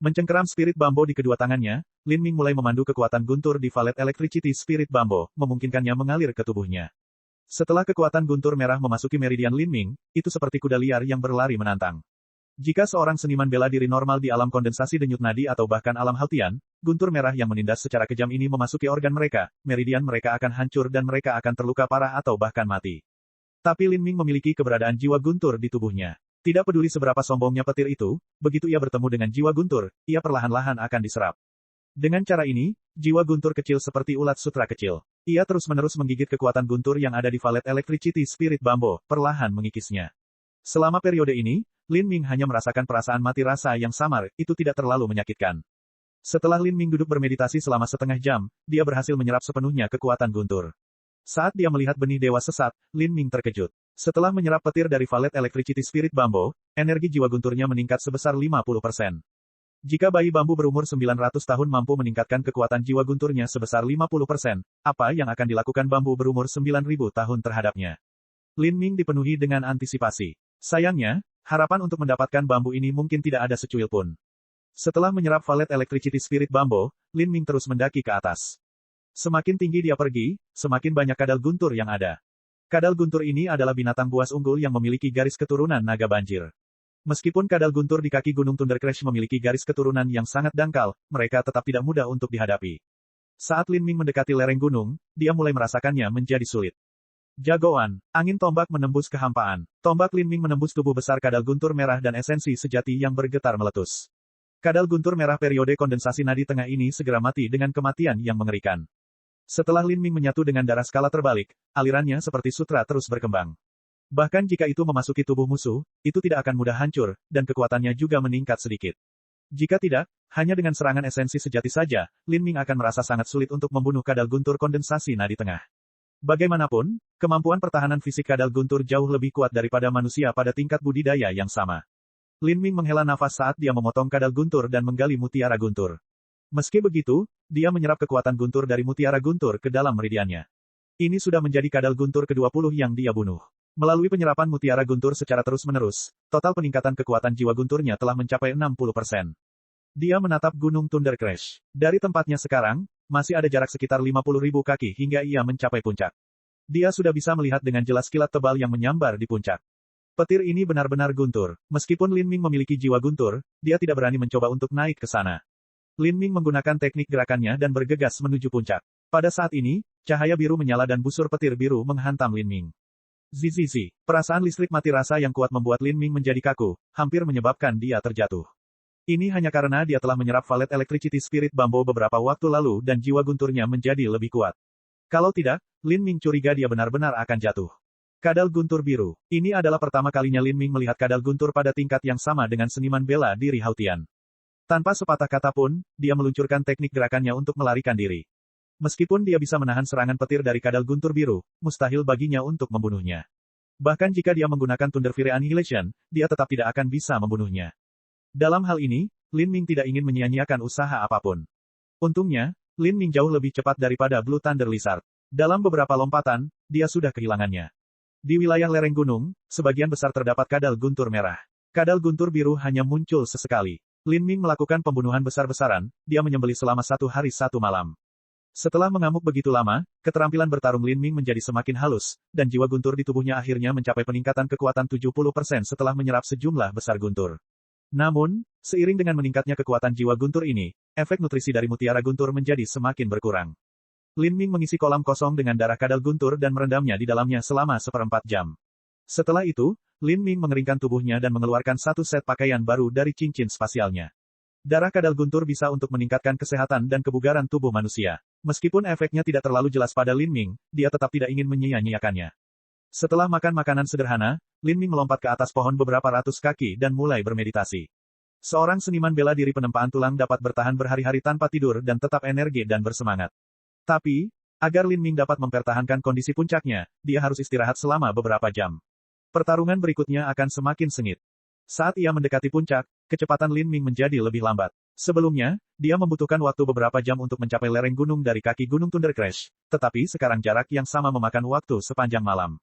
Mencengkeram Spirit Bambo di kedua tangannya, Lin Ming mulai memandu kekuatan guntur di Valet Electricity Spirit Bambo, memungkinkannya mengalir ke tubuhnya. Setelah kekuatan guntur merah memasuki meridian Lin Ming, itu seperti kuda liar yang berlari menantang. Jika seorang seniman bela diri normal di alam kondensasi denyut nadi atau bahkan alam Haltian, guntur merah yang menindas secara kejam ini memasuki organ mereka, meridian mereka akan hancur dan mereka akan terluka parah atau bahkan mati. Tapi Lin Ming memiliki keberadaan jiwa guntur di tubuhnya. Tidak peduli seberapa sombongnya petir itu, begitu ia bertemu dengan jiwa guntur, ia perlahan-lahan akan diserap. Dengan cara ini, jiwa guntur kecil seperti ulat sutra kecil. Ia terus-menerus menggigit kekuatan guntur yang ada di Valet Electricity Spirit Bambo, perlahan mengikisnya. Selama periode ini, Lin Ming hanya merasakan perasaan mati rasa yang samar, itu tidak terlalu menyakitkan. Setelah Lin Ming duduk bermeditasi selama setengah jam, dia berhasil menyerap sepenuhnya kekuatan guntur. Saat dia melihat benih dewa sesat, Lin Ming terkejut. Setelah menyerap petir dari Valet Electricity Spirit Bambo, energi jiwa gunturnya meningkat sebesar 50%. Jika bayi bambu berumur 900 tahun mampu meningkatkan kekuatan jiwa gunturnya sebesar 50%, apa yang akan dilakukan bambu berumur 9.000 tahun terhadapnya? Lin Ming dipenuhi dengan antisipasi. Sayangnya, harapan untuk mendapatkan bambu ini mungkin tidak ada secuil pun. Setelah menyerap Valet Electricity Spirit Bambo, Lin Ming terus mendaki ke atas. Semakin tinggi dia pergi, semakin banyak kadal guntur yang ada. Kadal guntur ini adalah binatang buas unggul yang memiliki garis keturunan naga banjir. Meskipun kadal guntur di kaki Gunung Thunder Crash memiliki garis keturunan yang sangat dangkal, mereka tetap tidak mudah untuk dihadapi. Saat Lin Ming mendekati lereng gunung, dia mulai merasakannya menjadi sulit. Jagoan, angin tombak menembus kehampaan. Tombak Lin Ming menembus tubuh besar kadal guntur merah dan esensi sejati yang bergetar meletus. Kadal guntur merah periode kondensasi nadi tengah ini segera mati dengan kematian yang mengerikan. Setelah Lin Ming menyatu dengan darah skala terbalik, alirannya seperti sutra terus berkembang. Bahkan jika itu memasuki tubuh musuh, itu tidak akan mudah hancur, dan kekuatannya juga meningkat sedikit. Jika tidak, hanya dengan serangan esensi sejati saja, Lin Ming akan merasa sangat sulit untuk membunuh kadal guntur kondensasi nadi tengah. Bagaimanapun, kemampuan pertahanan fisik kadal guntur jauh lebih kuat daripada manusia pada tingkat budidaya yang sama. Lin Ming menghela nafas saat dia memotong kadal guntur dan menggali mutiara guntur. Meski begitu, dia menyerap kekuatan guntur dari mutiara guntur ke dalam meridiannya. Ini sudah menjadi kadal guntur ke-20 yang dia bunuh. Melalui penyerapan mutiara guntur secara terus-menerus, total peningkatan kekuatan jiwa gunturnya telah mencapai 60%. Dia menatap Gunung Thunder Crash. Dari tempatnya sekarang, masih ada jarak sekitar 50.000 kaki hingga ia mencapai puncak. Dia sudah bisa melihat dengan jelas kilat tebal yang menyambar di puncak. Petir ini benar-benar guntur. Meskipun Lin Ming memiliki jiwa guntur, dia tidak berani mencoba untuk naik ke sana. Lin Ming menggunakan teknik gerakannya dan bergegas menuju puncak. Pada saat ini, cahaya biru menyala dan busur petir biru menghantam Lin Ming. Zizizi, perasaan listrik mati rasa yang kuat membuat Lin Ming menjadi kaku, hampir menyebabkan dia terjatuh. Ini hanya karena dia telah menyerap Valet Electricity Spirit Bambo beberapa waktu lalu dan jiwa gunturnya menjadi lebih kuat. Kalau tidak, Lin Ming curiga dia benar-benar akan jatuh. Kadal guntur biru. Ini adalah pertama kalinya Lin Ming melihat kadal guntur pada tingkat yang sama dengan seniman bela diri Hautian. Tanpa sepatah kata pun, dia meluncurkan teknik gerakannya untuk melarikan diri. Meskipun dia bisa menahan serangan petir dari kadal guntur biru, mustahil baginya untuk membunuhnya. Bahkan jika dia menggunakan Thunder Fury Annihilation, dia tetap tidak akan bisa membunuhnya. Dalam hal ini, Lin Ming tidak ingin menyia-nyiakan usaha apapun. Untungnya, Lin Ming jauh lebih cepat daripada Blue Thunder Lizard. Dalam beberapa lompatan, dia sudah kehilangannya. Di wilayah lereng gunung, sebagian besar terdapat kadal guntur merah. Kadal guntur biru hanya muncul sesekali. Lin Ming melakukan pembunuhan besar-besaran, dia menyembelih selama 1 hari 1 malam. Setelah mengamuk begitu lama, keterampilan bertarung Lin Ming menjadi semakin halus, dan jiwa guntur di tubuhnya akhirnya mencapai peningkatan kekuatan 70% setelah menyerap sejumlah besar guntur. Namun, seiring dengan meningkatnya kekuatan jiwa guntur ini, efek nutrisi dari mutiara guntur menjadi semakin berkurang. Lin Ming mengisi kolam kosong dengan darah kadal guntur dan merendamnya di dalamnya selama 1/4 jam. Setelah itu, Lin Ming mengeringkan tubuhnya dan mengeluarkan 1 set pakaian baru dari cincin spasialnya. Darah kadal guntur bisa untuk meningkatkan kesehatan dan kebugaran tubuh manusia. Meskipun efeknya tidak terlalu jelas pada Lin Ming, dia tetap tidak ingin menyia-nyiakannya. Setelah makan makanan sederhana, Lin Ming melompat ke atas pohon beberapa ratus kaki dan mulai bermeditasi. Seorang seniman bela diri penempaan tulang dapat bertahan berhari-hari tanpa tidur dan tetap energi dan bersemangat. Tapi, agar Lin Ming dapat mempertahankan kondisi puncaknya, dia harus istirahat selama beberapa jam. Pertarungan berikutnya akan semakin sengit. Saat ia mendekati puncak, kecepatan Lin Ming menjadi lebih lambat. Sebelumnya, dia membutuhkan waktu beberapa jam untuk mencapai lereng gunung dari kaki Gunung Thunder Crash, tetapi sekarang jarak yang sama memakan waktu sepanjang malam.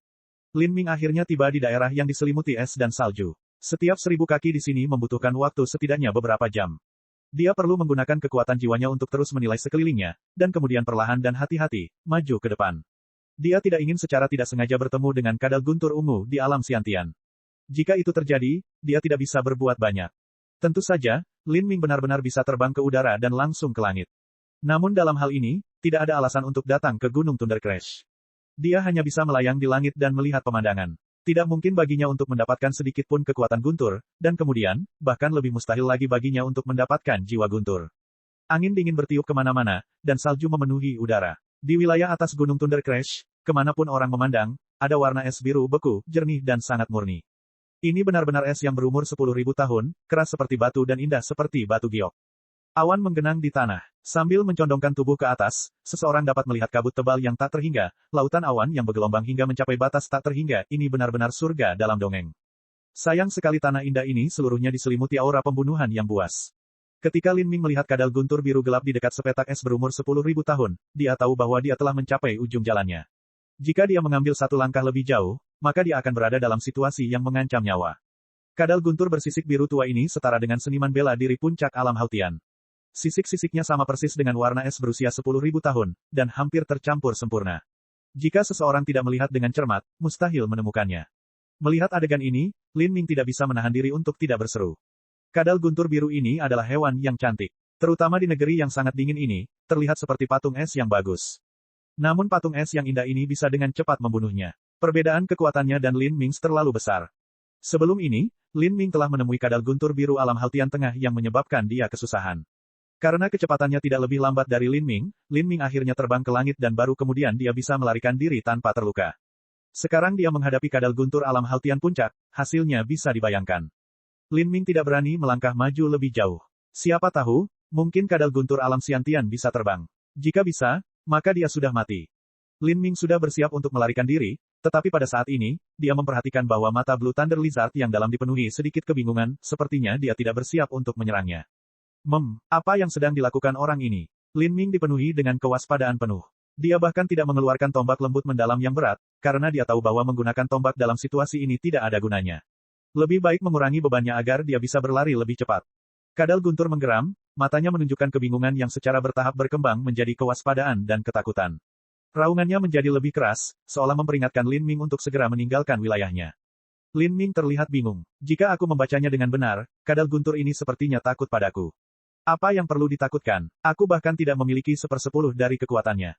Lin Ming akhirnya tiba di daerah yang diselimuti es dan salju. Setiap 1000 kaki di sini membutuhkan waktu setidaknya beberapa jam. Dia perlu menggunakan kekuatan jiwanya untuk terus menilai sekelilingnya, dan kemudian perlahan dan hati-hati, maju ke depan. Dia tidak ingin secara tidak sengaja bertemu dengan kadal guntur ungu di alam Xiantian. Jika itu terjadi, dia tidak bisa berbuat banyak. Tentu saja, Lin Ming benar-benar bisa terbang ke udara dan langsung ke langit. Namun dalam hal ini, tidak ada alasan untuk datang ke Gunung Thunder Crash. Dia hanya bisa melayang di langit dan melihat pemandangan. Tidak mungkin baginya untuk mendapatkan sedikit pun kekuatan guntur, dan kemudian, bahkan lebih mustahil lagi baginya untuk mendapatkan jiwa guntur. Angin dingin bertiup kemana-mana, dan salju memenuhi udara. Di wilayah atas Gunung Thunder Crash, kemanapun orang memandang, ada warna es biru beku, jernih dan sangat murni. Ini benar-benar es yang berumur 10.000 tahun, keras seperti batu dan indah seperti batu giok. Awan menggenang di tanah. Sambil mencondongkan tubuh ke atas, seseorang dapat melihat kabut tebal yang tak terhingga, lautan awan yang bergelombang hingga mencapai batas tak terhingga, ini benar-benar surga dalam dongeng. Sayang sekali tanah indah ini seluruhnya diselimuti aura pembunuhan yang buas. Ketika Lin Ming melihat kadal guntur biru gelap di dekat sepetak es berumur 10.000 tahun, dia tahu bahwa dia telah mencapai ujung jalannya. Jika dia mengambil satu langkah lebih jauh, maka dia akan berada dalam situasi yang mengancam nyawa. Kadal guntur bersisik biru tua ini setara dengan seniman bela diri puncak alam Hautian. Sisik-sisiknya sama persis dengan warna es berusia 10.000 tahun, dan hampir tercampur sempurna. Jika seseorang tidak melihat dengan cermat, mustahil menemukannya. Melihat adegan ini, Lin Ming tidak bisa menahan diri untuk tidak berseru. Kadal guntur biru ini adalah hewan yang cantik. Terutama di negeri yang sangat dingin ini, terlihat seperti patung es yang bagus. Namun patung es yang indah ini bisa dengan cepat membunuhnya. Perbedaan kekuatannya dan Lin Ming terlalu besar. Sebelum ini, Lin Ming telah menemui kadal guntur biru alam Hautian Tengah yang menyebabkan dia kesusahan. Karena kecepatannya tidak lebih lambat dari Lin Ming akhirnya terbang ke langit dan baru kemudian dia bisa melarikan diri tanpa terluka. Sekarang dia menghadapi kadal guntur alam Hautian Puncak, hasilnya bisa dibayangkan. Lin Ming tidak berani melangkah maju lebih jauh. Siapa tahu, mungkin kadal guntur alam Xiantian bisa terbang. Jika bisa, maka dia sudah mati. Lin Ming sudah bersiap untuk melarikan diri, tetapi pada saat ini, dia memperhatikan bahwa mata Blue Thunder Lizard yang dalam dipenuhi sedikit kebingungan, sepertinya dia tidak bersiap untuk menyerangnya. Apa yang sedang dilakukan orang ini? Lin Ming dipenuhi dengan kewaspadaan penuh. Dia bahkan tidak mengeluarkan tombak lembut mendalam yang berat, karena dia tahu bahwa menggunakan tombak dalam situasi ini tidak ada gunanya. Lebih baik mengurangi bebannya agar dia bisa berlari lebih cepat. Kadal guntur menggeram, matanya menunjukkan kebingungan yang secara bertahap berkembang menjadi kewaspadaan dan ketakutan. Raungannya menjadi lebih keras, seolah memperingatkan Lin Ming untuk segera meninggalkan wilayahnya. Lin Ming terlihat bingung. Jika aku membacanya dengan benar, kadal guntur ini sepertinya takut padaku. Apa yang perlu ditakutkan? Aku bahkan tidak memiliki 1/10 dari kekuatannya.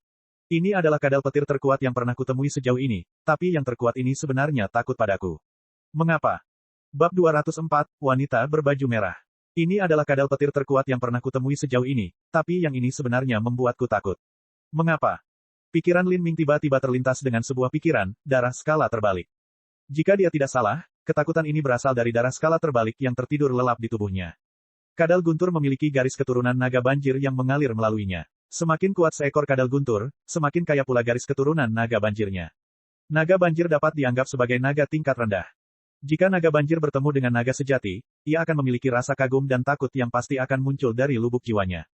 Ini adalah kadal petir terkuat yang pernah kutemui sejauh ini, tapi yang terkuat ini sebenarnya takut padaku. Mengapa? Bab 204, Wanita Berbaju Merah. Ini adalah kadal petir terkuat yang pernah kutemui sejauh ini, tapi yang ini sebenarnya membuatku takut. Mengapa? Pikiran Lin Ming tiba-tiba terlintas dengan sebuah pikiran, darah skala terbalik. Jika dia tidak salah, ketakutan ini berasal dari darah skala terbalik yang tertidur lelap di tubuhnya. Kadal guntur memiliki garis keturunan naga banjir yang mengalir melaluinya. Semakin kuat seekor kadal guntur, semakin kaya pula garis keturunan naga banjirnya. Naga banjir dapat dianggap sebagai naga tingkat rendah. Jika naga banjir bertemu dengan naga sejati, ia akan memiliki rasa kagum dan takut yang pasti akan muncul dari lubuk jiwanya.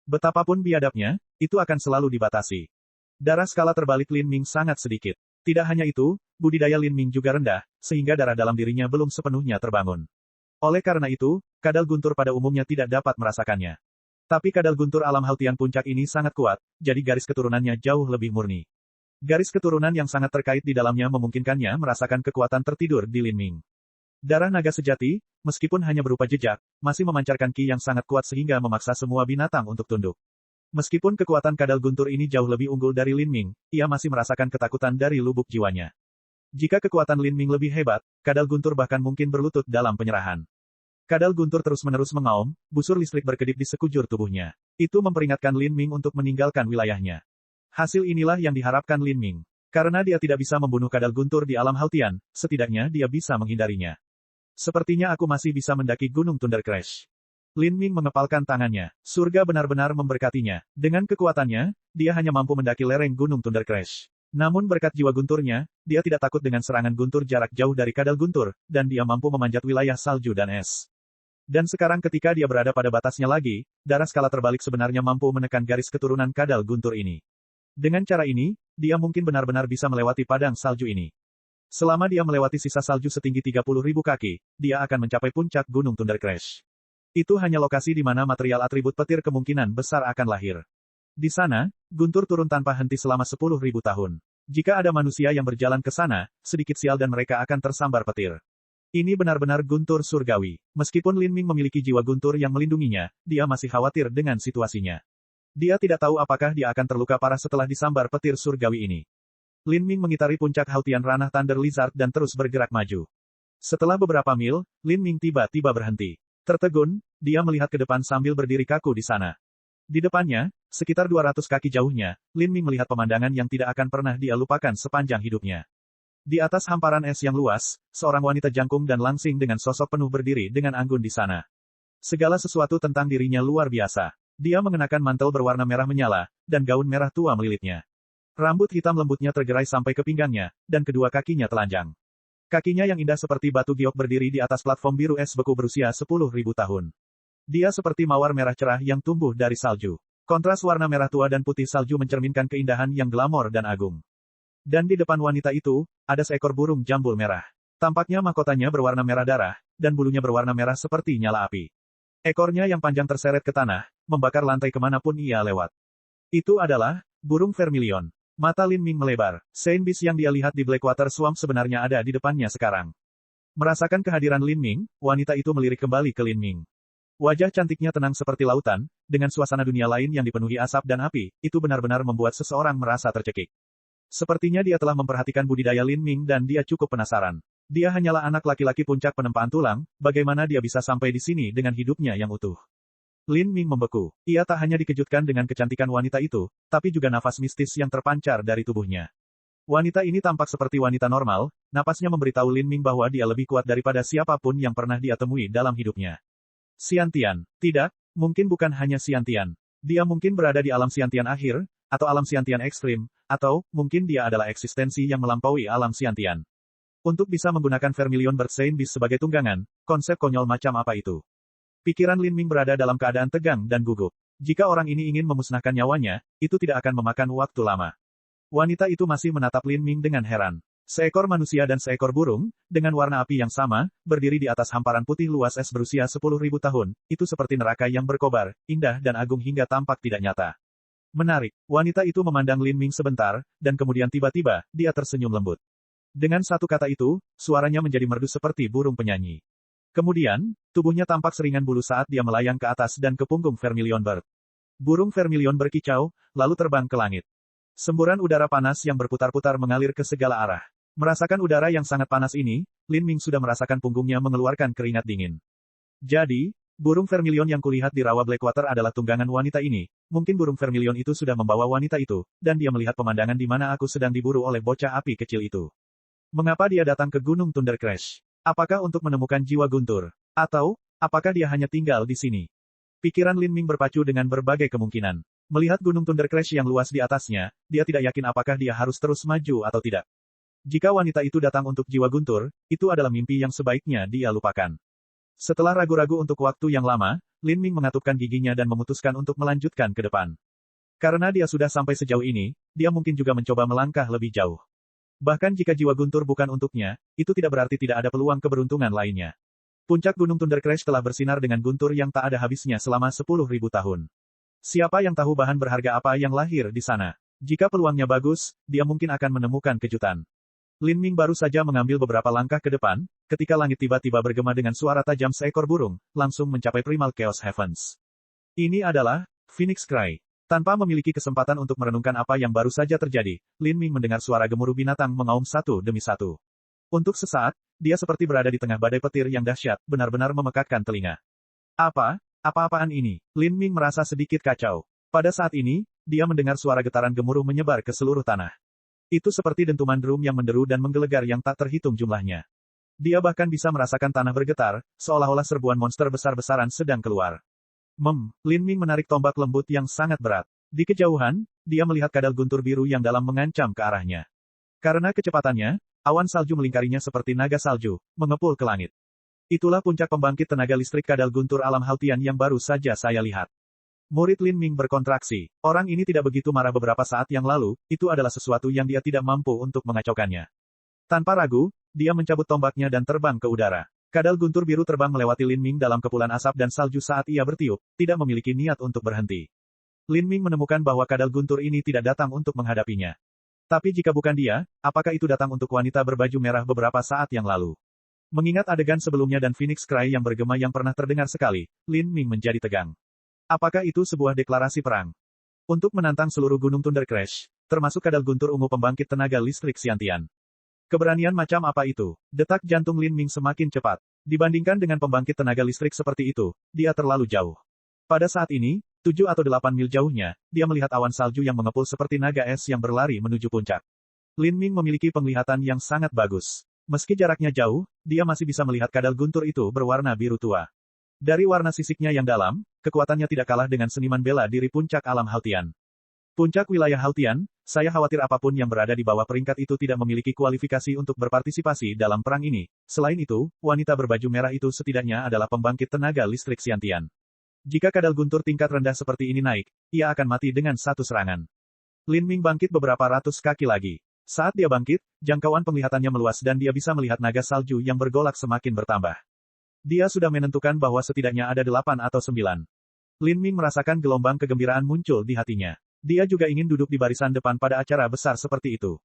Betapapun biadabnya, itu akan selalu dibatasi. Darah skala terbalik Lin Ming sangat sedikit. Tidak hanya itu, budidaya Lin Ming juga rendah, sehingga darah dalam dirinya belum sepenuhnya terbangun. Oleh karena itu, kadal guntur pada umumnya tidak dapat merasakannya. Tapi kadal guntur alam Hautian Puncak ini sangat kuat, jadi garis keturunannya jauh lebih murni. Garis keturunan yang sangat terkait di dalamnya memungkinkannya merasakan kekuatan tertidur di Lin Ming. Darah naga sejati, meskipun hanya berupa jejak, masih memancarkan ki yang sangat kuat sehingga memaksa semua binatang untuk tunduk. Meskipun kekuatan kadal guntur ini jauh lebih unggul dari Lin Ming, ia masih merasakan ketakutan dari lubuk jiwanya. Jika kekuatan Lin Ming lebih hebat, kadal guntur bahkan mungkin berlutut dalam penyerahan. Kadal guntur terus-menerus mengaum, busur listrik berkedip di sekujur tubuhnya. Itu memperingatkan Lin Ming untuk meninggalkan wilayahnya. Hasil inilah yang diharapkan Lin Ming. Karena dia tidak bisa membunuh kadal guntur di alam Hautian, setidaknya dia bisa menghindarinya. Sepertinya aku masih bisa mendaki Gunung Thunder Crash. Lin Ming mengepalkan tangannya. Surga benar-benar memberkatinya. Dengan kekuatannya, dia hanya mampu mendaki lereng Gunung Thunder Crash. Namun berkat jiwa gunturnya, dia tidak takut dengan serangan guntur jarak jauh dari kadal guntur, dan dia mampu memanjat wilayah salju dan es. Dan sekarang ketika dia berada pada batasnya lagi, darah skala terbalik sebenarnya mampu menekan garis keturunan kadal guntur ini. Dengan cara ini, dia mungkin benar-benar bisa melewati padang salju ini. Selama dia melewati sisa salju setinggi 30.000 kaki, dia akan mencapai puncak Gunung Thunder Crash. Itu hanya lokasi di mana material atribut petir kemungkinan besar akan lahir. Di sana, guntur turun tanpa henti selama 10.000 tahun. Jika ada manusia yang berjalan ke sana, sedikit sial dan mereka akan tersambar petir. Ini benar-benar guntur surgawi. Meskipun Lin Ming memiliki jiwa guntur yang melindunginya, dia masih khawatir dengan situasinya. Dia tidak tahu apakah dia akan terluka parah setelah disambar petir surgawi ini. Lin Ming mengitari puncak Hautian Ranah Thunder Lizard dan terus bergerak maju. Setelah beberapa mil, Lin Ming tiba-tiba berhenti. Tertegun, dia melihat ke depan sambil berdiri kaku di sana. Di depannya, sekitar 200 kaki jauhnya, Lin Ming melihat pemandangan yang tidak akan pernah dia lupakan sepanjang hidupnya. Di atas hamparan es yang luas, seorang wanita jangkung dan langsing dengan sosok penuh berdiri dengan anggun di sana. Segala sesuatu tentang dirinya luar biasa. Dia mengenakan mantel berwarna merah menyala, dan gaun merah tua melilitnya. Rambut hitam lembutnya tergerai sampai ke pinggangnya, dan kedua kakinya telanjang. Kakinya yang indah seperti batu giok berdiri di atas platform biru es beku berusia 10.000 tahun. Dia seperti mawar merah cerah yang tumbuh dari salju. Kontras warna merah tua dan putih salju mencerminkan keindahan yang glamor dan agung. Dan di depan wanita itu, ada seekor burung jambul merah. Tampaknya mahkotanya berwarna merah darah, dan bulunya berwarna merah seperti nyala api. Ekornya yang panjang terseret ke tanah, membakar lantai kemanapun ia lewat. Itu adalah burung vermilion. Mata Lin Ming melebar. Saint Beast yang dia lihat di Blackwater Swamp sebenarnya ada di depannya sekarang. Merasakan kehadiran Lin Ming, wanita itu melirik kembali ke Lin Ming. Wajah cantiknya tenang seperti lautan, dengan suasana dunia lain yang dipenuhi asap dan api, itu benar-benar membuat seseorang merasa tercekik. Sepertinya dia telah memperhatikan budidaya Lin Ming dan dia cukup penasaran. Dia hanyalah anak laki-laki puncak penempaan tulang, bagaimana dia bisa sampai di sini dengan hidupnya yang utuh. Lin Ming membeku. Ia tak hanya dikejutkan dengan kecantikan wanita itu, tapi juga nafas mistis yang terpancar dari tubuhnya. Wanita ini tampak seperti wanita normal, napasnya memberitahu Lin Ming bahwa dia lebih kuat daripada siapapun yang pernah dia temui dalam hidupnya. Xiantian. Tidak, mungkin bukan hanya Xiantian. Dia mungkin berada di alam Xiantian akhir, atau alam Xiantian ekstrim, atau, mungkin dia adalah eksistensi yang melampaui alam Xiantian. Untuk bisa menggunakan Vermilion Bird Saint Beast sebagai tunggangan, konsep konyol macam apa itu? Pikiran Lin Ming berada dalam keadaan tegang dan gugup. Jika orang ini ingin memusnahkan nyawanya, itu tidak akan memakan waktu lama. Wanita itu masih menatap Lin Ming dengan heran. Seekor manusia dan seekor burung, dengan warna api yang sama, berdiri di atas hamparan putih luas es berusia 10.000 tahun, itu seperti neraka yang berkobar, indah dan agung hingga tampak tidak nyata. Menarik, wanita itu memandang Lin Ming sebentar, dan kemudian tiba-tiba, dia tersenyum lembut. Dengan satu kata itu, suaranya menjadi merdu seperti burung penyanyi. Kemudian, tubuhnya tampak seringan bulu saat dia melayang ke atas dan ke punggung Vermilion Bird. Burung Vermilion berkicau, lalu terbang ke langit. Semburan udara panas yang berputar-putar mengalir ke segala arah. Merasakan udara yang sangat panas ini, Lin Ming sudah merasakan punggungnya mengeluarkan keringat dingin. Jadi, burung Vermilion yang kulihat di rawa Blackwater adalah tunggangan wanita ini. Mungkin burung Vermilion itu sudah membawa wanita itu, dan dia melihat pemandangan di mana aku sedang diburu oleh bocah api kecil itu. Mengapa dia datang ke Gunung Thunder Crash? Apakah untuk menemukan jiwa guntur? Atau, apakah dia hanya tinggal di sini? Pikiran Lin Ming berpacu dengan berbagai kemungkinan. Melihat Gunung Thunder Crash yang luas di atasnya, dia tidak yakin apakah dia harus terus maju atau tidak. Jika wanita itu datang untuk jiwa guntur, itu adalah mimpi yang sebaiknya dia lupakan. Setelah ragu-ragu untuk waktu yang lama, Lin Ming mengatupkan giginya dan memutuskan untuk melanjutkan ke depan. Karena dia sudah sampai sejauh ini, dia mungkin juga mencoba melangkah lebih jauh. Bahkan jika jiwa guntur bukan untuknya, itu tidak berarti tidak ada peluang keberuntungan lainnya. Puncak Gunung Thunder Crash telah bersinar dengan guntur yang tak ada habisnya selama 10.000 tahun. Siapa yang tahu bahan berharga apa yang lahir di sana? Jika peluangnya bagus, dia mungkin akan menemukan kejutan. Lin Ming baru saja mengambil beberapa langkah ke depan, ketika langit tiba-tiba bergema dengan suara tajam seekor burung, langsung mencapai Primal Chaos Heavens. Ini adalah Phoenix Cry. Tanpa memiliki kesempatan untuk merenungkan apa yang baru saja terjadi, Lin Ming mendengar suara gemuruh binatang mengaum satu demi satu. Untuk sesaat, dia seperti berada di tengah badai petir yang dahsyat, benar-benar memekakkan telinga. Apa-apaan ini? Lin Ming merasa sedikit kacau. Pada saat ini, dia mendengar suara getaran gemuruh menyebar ke seluruh tanah. Itu seperti dentuman drum yang menderu dan menggelegar yang tak terhitung jumlahnya. Dia bahkan bisa merasakan tanah bergetar, seolah-olah serbuan monster besar-besaran sedang keluar. Lin Ming menarik tombak lembut yang sangat berat. Di kejauhan, dia melihat kadal guntur biru yang dalam mengancam ke arahnya. Karena kecepatannya, awan salju melingkarinya seperti naga salju, mengepul ke langit. Itulah puncak pembangkit tenaga listrik kadal guntur alam Hautian yang baru saja saya lihat. Murid Lin Ming berkontraksi. Orang ini tidak begitu marah beberapa saat yang lalu, itu adalah sesuatu yang dia tidak mampu untuk mengacaukannya. Tanpa ragu, dia mencabut tombaknya dan terbang ke udara. Kadal guntur biru terbang melewati Lin Ming dalam kepulan asap dan salju saat ia bertiup, tidak memiliki niat untuk berhenti. Lin Ming menemukan bahwa kadal guntur ini tidak datang untuk menghadapinya. Tapi jika bukan dia, apakah itu datang untuk wanita berbaju merah beberapa saat yang lalu? Mengingat adegan sebelumnya dan Phoenix Cry yang bergema yang pernah terdengar sekali, Lin Ming menjadi tegang. Apakah itu sebuah deklarasi perang? Untuk menantang seluruh Gunung Thunder Crash, termasuk kadal guntur ungu pembangkit tenaga listrik Xiantian. Keberanian macam apa itu? Detak jantung Lin Ming semakin cepat. Dibandingkan dengan pembangkit tenaga listrik seperti itu, dia terlalu jauh. Pada saat ini, 7 atau 8 mil jauhnya, dia melihat awan salju yang mengepul seperti naga es yang berlari menuju puncak. Lin Ming memiliki penglihatan yang sangat bagus. Meski jaraknya jauh, dia masih bisa melihat kadal guntur itu berwarna biru tua. Dari warna sisiknya yang dalam, kekuatannya tidak kalah dengan seniman bela diri puncak alam Haltian. Puncak wilayah Haltian, saya khawatir apapun yang berada di bawah peringkat itu tidak memiliki kualifikasi untuk berpartisipasi dalam perang ini. Selain itu, wanita berbaju merah itu setidaknya adalah pembangkit tenaga listrik Xiantian. Jika kadal guntur tingkat rendah seperti ini naik, ia akan mati dengan satu serangan. Lin Ming bangkit beberapa ratus kaki lagi. Saat dia bangkit, jangkauan penglihatannya meluas dan dia bisa melihat naga salju yang bergolak semakin bertambah. Dia sudah menentukan bahwa setidaknya ada 8 atau 9. Lin Ming merasakan gelombang kegembiraan muncul di hatinya. Dia juga ingin duduk di barisan depan pada acara besar seperti itu.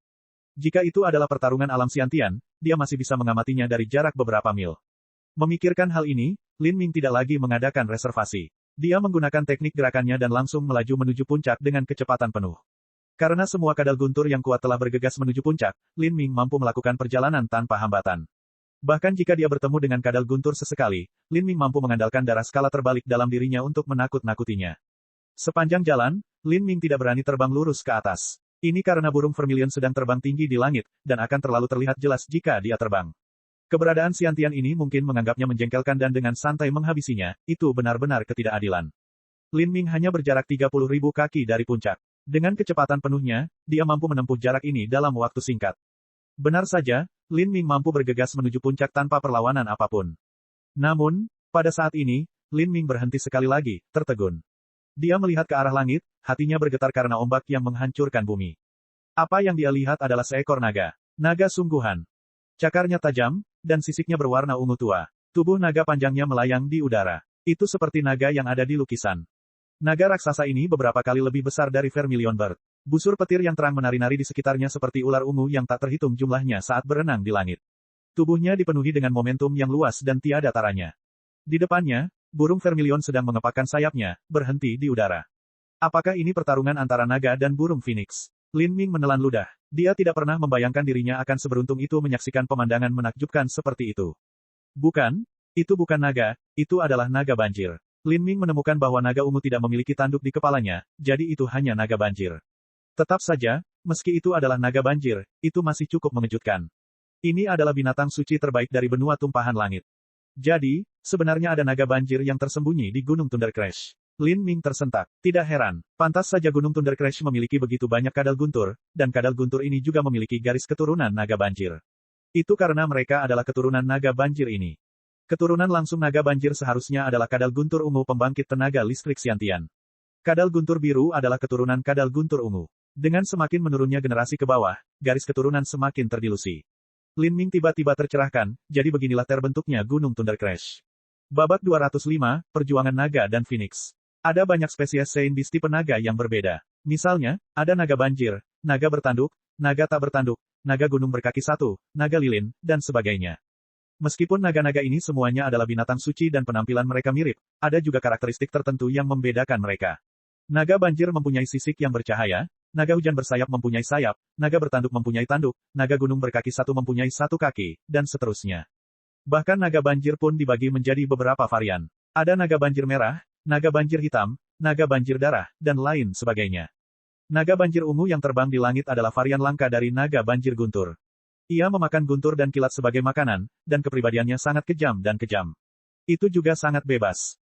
Jika itu adalah pertarungan alam Xiantian, dia masih bisa mengamatinya dari jarak beberapa mil. Memikirkan hal ini, Lin Ming tidak lagi mengadakan reservasi. Dia menggunakan teknik gerakannya dan langsung melaju menuju puncak dengan kecepatan penuh. Karena semua kadal guntur yang kuat telah bergegas menuju puncak, Lin Ming mampu melakukan perjalanan tanpa hambatan. Bahkan jika dia bertemu dengan kadal guntur sesekali, Lin Ming mampu mengandalkan darah skala terbalik dalam dirinya untuk menakut-nakutinya. Sepanjang jalan, Lin Ming tidak berani terbang lurus ke atas. Ini karena burung vermilion sedang terbang tinggi di langit, dan akan terlalu terlihat jelas jika dia terbang. Keberadaan Xiantian ini mungkin menganggapnya menjengkelkan dan dengan santai menghabisinya, itu benar-benar ketidakadilan. Lin Ming hanya berjarak 30.000 kaki dari puncak. Dengan kecepatan penuhnya, dia mampu menempuh jarak ini dalam waktu singkat. Benar saja, Lin Ming mampu bergegas menuju puncak tanpa perlawanan apapun. Namun, pada saat ini, Lin Ming berhenti sekali lagi, tertegun. Dia melihat ke arah langit, hatinya bergetar karena ombak yang menghancurkan bumi. Apa yang dia lihat adalah seekor naga. Naga sungguhan. Cakarnya tajam, dan sisiknya berwarna ungu tua. Tubuh naga panjangnya melayang di udara. Itu seperti naga yang ada di lukisan. Naga raksasa ini beberapa kali lebih besar dari Vermilion Bird. Busur petir yang terang menari-nari di sekitarnya seperti ular ungu yang tak terhitung jumlahnya saat berenang di langit. Tubuhnya dipenuhi dengan momentum yang luas dan tiada taranya. Di depannya, burung vermilion sedang mengepakkan sayapnya, berhenti di udara. Apakah ini pertarungan antara naga dan burung phoenix? Lin Ming menelan ludah. Dia tidak pernah membayangkan dirinya akan seberuntung itu menyaksikan pemandangan menakjubkan seperti itu. Bukan, itu bukan naga, itu adalah naga banjir. Lin Ming menemukan bahwa naga ungu tidak memiliki tanduk di kepalanya, jadi itu hanya naga banjir. Tetap saja, meski itu adalah naga banjir, itu masih cukup mengejutkan. Ini adalah binatang suci terbaik dari benua tumpahan langit. Jadi, sebenarnya ada naga banjir yang tersembunyi di Gunung Thunder Crash. Lin Ming tersentak. Tidak heran, pantas saja Gunung Thunder Crash memiliki begitu banyak kadal guntur, dan kadal guntur ini juga memiliki garis keturunan naga banjir. Itu karena mereka adalah keturunan naga banjir ini. Keturunan langsung naga banjir seharusnya adalah kadal guntur ungu pembangkit tenaga listrik Xiantian. Kadal guntur biru adalah keturunan kadal guntur ungu. Dengan semakin menurunnya generasi ke bawah, garis keturunan semakin terdilusi. Lin Ming tiba-tiba tercerahkan, jadi beginilah terbentuknya Gunung Thunder Crash. Babak 205, Perjuangan Naga dan Phoenix. Ada banyak spesies Sein Beast tipe naga yang berbeda. Misalnya, ada naga banjir, naga bertanduk, naga tak bertanduk, naga gunung berkaki satu, naga lilin, dan sebagainya. Meskipun naga-naga ini semuanya adalah binatang suci dan penampilan mereka mirip, ada juga karakteristik tertentu yang membedakan mereka. Naga banjir mempunyai sisik yang bercahaya, naga hujan bersayap mempunyai sayap, naga bertanduk mempunyai tanduk, naga gunung berkaki satu mempunyai satu kaki, dan seterusnya. Bahkan naga banjir pun dibagi menjadi beberapa varian. Ada naga banjir merah, naga banjir hitam, naga banjir darah, dan lain sebagainya. Naga banjir ungu yang terbang di langit adalah varian langka dari naga banjir guntur. Ia memakan guntur dan kilat sebagai makanan, dan kepribadiannya sangat kejam dan kejam. Itu juga sangat bebas.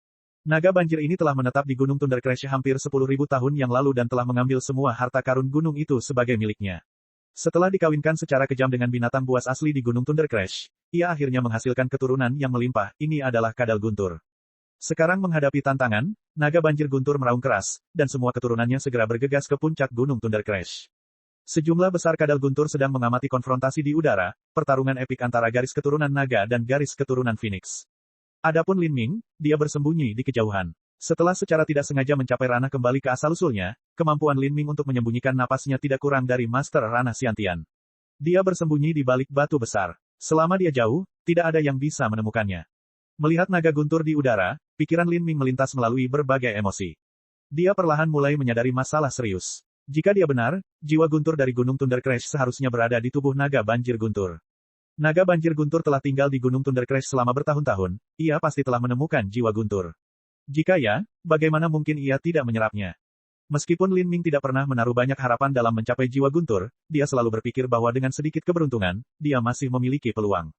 Naga banjir ini telah menetap di Gunung Thunder Crash hampir 10.000 tahun yang lalu dan telah mengambil semua harta karun gunung itu sebagai miliknya. Setelah dikawinkan secara kejam dengan binatang buas asli di Gunung Thunder Crash, ia akhirnya menghasilkan keturunan yang melimpah, ini adalah kadal guntur. Sekarang menghadapi tantangan, naga banjir guntur meraung keras, dan semua keturunannya segera bergegas ke puncak Gunung Thunder Crash. Sejumlah besar kadal guntur sedang mengamati konfrontasi di udara, pertarungan epik antara garis keturunan naga dan garis keturunan Phoenix. Adapun Lin Ming, dia bersembunyi di kejauhan. Setelah secara tidak sengaja mencapai ranah kembali ke asal-usulnya, kemampuan Lin Ming untuk menyembunyikan napasnya tidak kurang dari Master Ranah Xiantian. Dia bersembunyi di balik batu besar. Selama dia jauh, tidak ada yang bisa menemukannya. Melihat naga guntur di udara, pikiran Lin Ming melintas melalui berbagai emosi. Dia perlahan mulai menyadari masalah serius. Jika dia benar, jiwa guntur dari Gunung Thunder Crash seharusnya berada di tubuh naga banjir guntur. Naga banjir guntur telah tinggal di Gunung Thunder Crash selama bertahun-tahun, ia pasti telah menemukan jiwa guntur. Jika ya, bagaimana mungkin ia tidak menyerapnya? Meskipun Lin Ming tidak pernah menaruh banyak harapan dalam mencapai jiwa guntur, dia selalu berpikir bahwa dengan sedikit keberuntungan, dia masih memiliki peluang.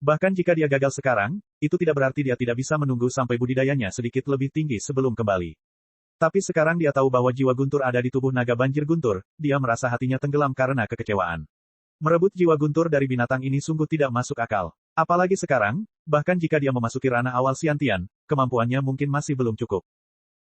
Bahkan jika dia gagal sekarang, itu tidak berarti dia tidak bisa menunggu sampai budidayanya sedikit lebih tinggi sebelum kembali. Tapi sekarang dia tahu bahwa jiwa guntur ada di tubuh naga banjir guntur, dia merasa hatinya tenggelam karena kekecewaan. Merebut jiwa guntur dari binatang ini sungguh tidak masuk akal. Apalagi sekarang, bahkan jika dia memasuki ranah awal Xiantian, kemampuannya mungkin masih belum cukup.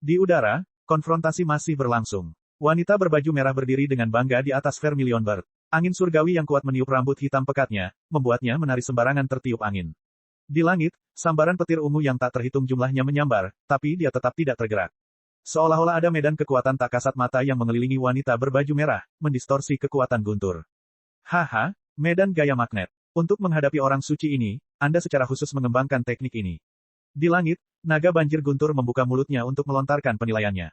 Di udara, konfrontasi masih berlangsung. Wanita berbaju merah berdiri dengan bangga di atas Vermilion Bird. Angin surgawi yang kuat meniup rambut hitam pekatnya, membuatnya menari sembarangan tertiup angin. Di langit, sambaran petir ungu yang tak terhitung jumlahnya menyambar, tapi dia tetap tidak tergerak. Seolah-olah ada medan kekuatan tak kasat mata yang mengelilingi wanita berbaju merah, mendistorsi kekuatan guntur. Haha, medan gaya magnet. Untuk menghadapi orang suci ini, Anda secara khusus mengembangkan teknik ini. Di langit, naga banjir guntur membuka mulutnya untuk melontarkan penilaiannya.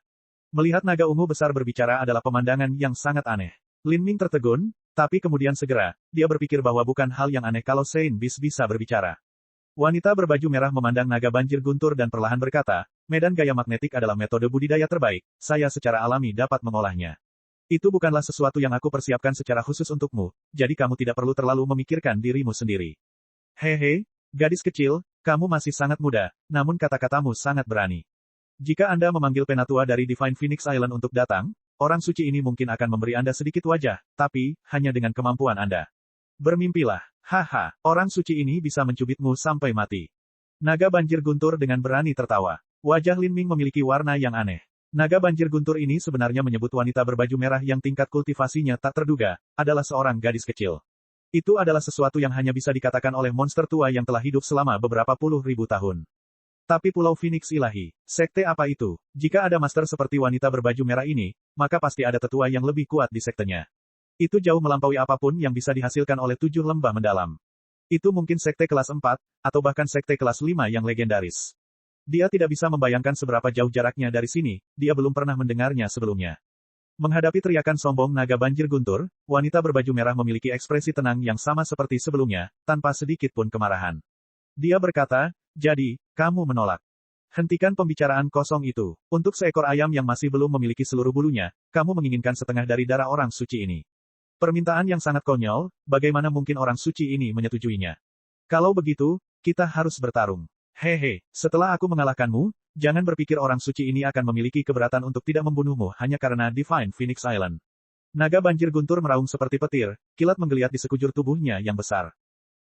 Melihat naga ungu besar berbicara adalah pemandangan yang sangat aneh. Lin Ming tertegun, tapi kemudian segera, dia berpikir bahwa bukan hal yang aneh kalau Saint Beast bisa berbicara. Wanita berbaju merah memandang naga banjir guntur dan perlahan berkata, medan gaya magnetik adalah metode budidaya terbaik, saya secara alami dapat mengolahnya. Itu bukanlah sesuatu yang aku persiapkan secara khusus untukmu, jadi kamu tidak perlu terlalu memikirkan dirimu sendiri. Hehe, gadis kecil, kamu masih sangat muda, namun kata-katamu sangat berani. Jika Anda memanggil penatua dari Divine Phoenix Island untuk datang, orang suci ini mungkin akan memberi Anda sedikit wajah, tapi, hanya dengan kemampuan Anda. Bermimpilah, haha, orang suci ini bisa mencubitmu sampai mati. Naga banjir guntur dengan berani tertawa. Wajah Lin Ming memiliki warna yang aneh. Naga banjir guntur ini sebenarnya menyebut wanita berbaju merah yang tingkat kultivasinya tak terduga, adalah seorang gadis kecil. Itu adalah sesuatu yang hanya bisa dikatakan oleh monster tua yang telah hidup selama beberapa puluh ribu tahun. Tapi Pulau Phoenix Ilahi, sekte apa itu? Jika ada master seperti wanita berbaju merah ini, maka pasti ada tetua yang lebih kuat di sektenya. Itu jauh melampaui apapun yang bisa dihasilkan oleh 7 lembah mendalam. Itu mungkin sekte kelas 4, atau bahkan sekte kelas 5 yang legendaris. Dia tidak bisa membayangkan seberapa jauh jaraknya dari sini, dia belum pernah mendengarnya sebelumnya. Menghadapi teriakan sombong naga banjir guntur, wanita berbaju merah memiliki ekspresi tenang yang sama seperti sebelumnya, tanpa sedikit pun kemarahan. Dia berkata, jadi, kamu menolak. Hentikan pembicaraan kosong itu. Untuk seekor ayam yang masih belum memiliki seluruh bulunya, kamu menginginkan setengah dari darah orang suci ini. Permintaan yang sangat konyol, bagaimana mungkin orang suci ini menyetujuinya? Kalau begitu, kita harus bertarung. Hehe, setelah aku mengalahkanmu, jangan berpikir orang suci ini akan memiliki keberatan untuk tidak membunuhmu hanya karena Divine Phoenix Island. Naga banjir guntur meraung seperti petir, kilat menggeliat di sekujur tubuhnya yang besar.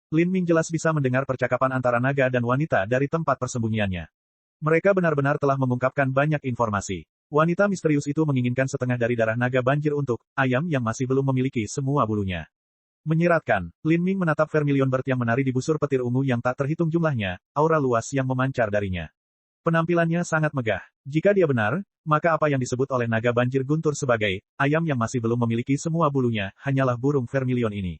Lin Ming jelas bisa mendengar percakapan antara naga dan wanita dari tempat persembunyiannya. Mereka benar-benar telah mengungkapkan banyak informasi. Wanita misterius itu menginginkan setengah dari darah naga banjir untuk ayam yang masih belum memiliki semua bulunya. Menyiratkan, Lin Ming menatap Vermilion Bird yang menari di busur petir ungu yang tak terhitung jumlahnya, aura luas yang memancar darinya. Penampilannya sangat megah. Jika dia benar, maka apa yang disebut oleh naga banjir guntur sebagai ayam yang masih belum memiliki semua bulunya, hanyalah burung Vermilion ini.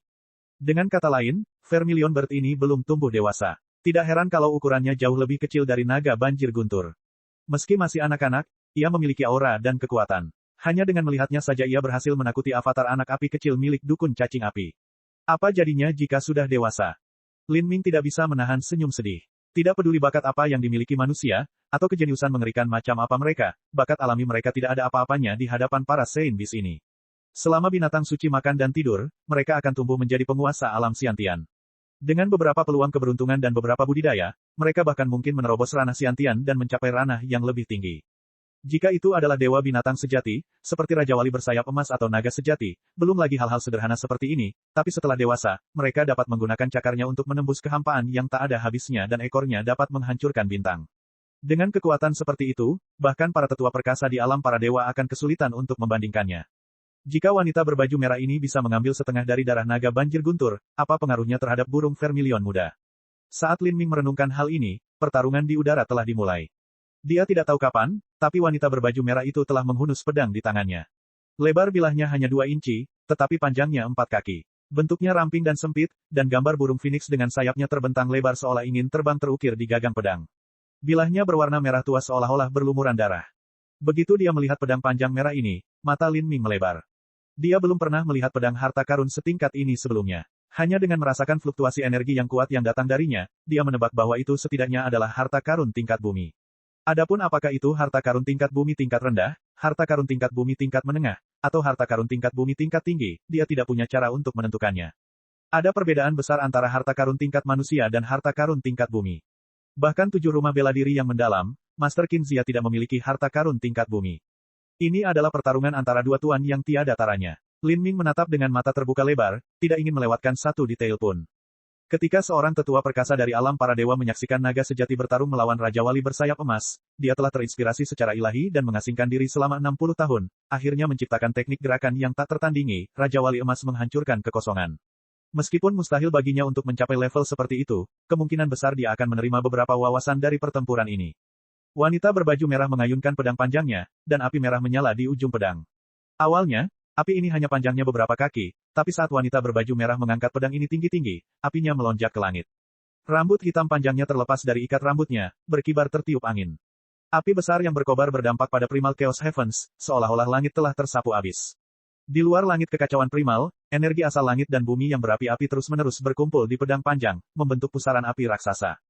Dengan kata lain, Vermilion Bird ini belum tumbuh dewasa. Tidak heran kalau ukurannya jauh lebih kecil dari naga banjir guntur. Meski masih anak-anak, ia memiliki aura dan kekuatan. Hanya dengan melihatnya saja ia berhasil menakuti avatar anak api kecil milik dukun cacing api. Apa jadinya jika sudah dewasa? Lin Ming tidak bisa menahan senyum sedih. Tidak peduli bakat apa yang dimiliki manusia, atau kejeniusan mengerikan macam apa mereka, bakat alami mereka tidak ada apa-apanya di hadapan para Saint Beast ini. Selama binatang suci makan dan tidur, mereka akan tumbuh menjadi penguasa alam Xiantian. Dengan beberapa peluang keberuntungan dan beberapa budidaya, mereka bahkan mungkin menerobos ranah Xiantian dan mencapai ranah yang lebih tinggi. Jika itu adalah dewa binatang sejati, seperti Raja Wali bersayap emas atau naga sejati, belum lagi hal-hal sederhana seperti ini, tapi setelah dewasa, mereka dapat menggunakan cakarnya untuk menembus kehampaan yang tak ada habisnya dan ekornya dapat menghancurkan bintang. Dengan kekuatan seperti itu, bahkan para tetua perkasa di alam para dewa akan kesulitan untuk membandingkannya. Jika wanita berbaju merah ini bisa mengambil setengah dari darah naga banjir guntur, apa pengaruhnya terhadap burung vermilion muda? Saat Lin Ming merenungkan hal ini, pertarungan di udara telah dimulai. Dia tidak tahu kapan, tapi wanita berbaju merah itu telah menghunus pedang di tangannya. Lebar bilahnya hanya 2 inci, tetapi panjangnya 4 kaki. Bentuknya ramping dan sempit, dan gambar burung phoenix dengan sayapnya terbentang lebar seolah ingin terbang terukir di gagang pedang. Bilahnya berwarna merah tua seolah-olah berlumuran darah. Begitu dia melihat pedang panjang merah ini, mata Lin Ming melebar. Dia belum pernah melihat pedang harta karun setingkat ini sebelumnya. Hanya dengan merasakan fluktuasi energi yang kuat yang datang darinya, dia menebak bahwa itu setidaknya adalah harta karun tingkat bumi. Adapun apakah itu harta karun tingkat bumi tingkat rendah, harta karun tingkat bumi tingkat menengah, atau harta karun tingkat bumi tingkat tinggi, dia tidak punya cara untuk menentukannya. Ada perbedaan besar antara harta karun tingkat manusia dan harta karun tingkat bumi. Bahkan 7 rumah bela diri yang mendalam, Master Qin Zia tidak memiliki harta karun tingkat bumi. Ini adalah pertarungan antara dua tuan yang tiada taranya. Lin Ming menatap dengan mata terbuka lebar, tidak ingin melewatkan satu detail pun. Ketika seorang tetua perkasa dari alam para dewa menyaksikan naga sejati bertarung melawan Raja Wali bersayap emas, dia telah terinspirasi secara ilahi dan mengasingkan diri selama 60 tahun, akhirnya menciptakan teknik gerakan yang tak tertandingi, Raja Wali emas menghancurkan kekosongan. Meskipun mustahil baginya untuk mencapai level seperti itu, kemungkinan besar dia akan menerima beberapa wawasan dari pertempuran ini. Wanita berbaju merah mengayunkan pedang panjangnya, dan api merah menyala di ujung pedang. Awalnya, api ini hanya panjangnya beberapa kaki, tapi saat wanita berbaju merah mengangkat pedang ini tinggi-tinggi, apinya melonjak ke langit. Rambut hitam panjangnya terlepas dari ikat rambutnya, berkibar tertiup angin. Api besar yang berkobar berdampak pada Primal Chaos Heavens, seolah-olah langit telah tersapu abis. Di luar langit kekacauan primal, energi asal langit dan bumi yang berapi-api terus-menerus berkumpul di pedang panjang, membentuk pusaran api raksasa.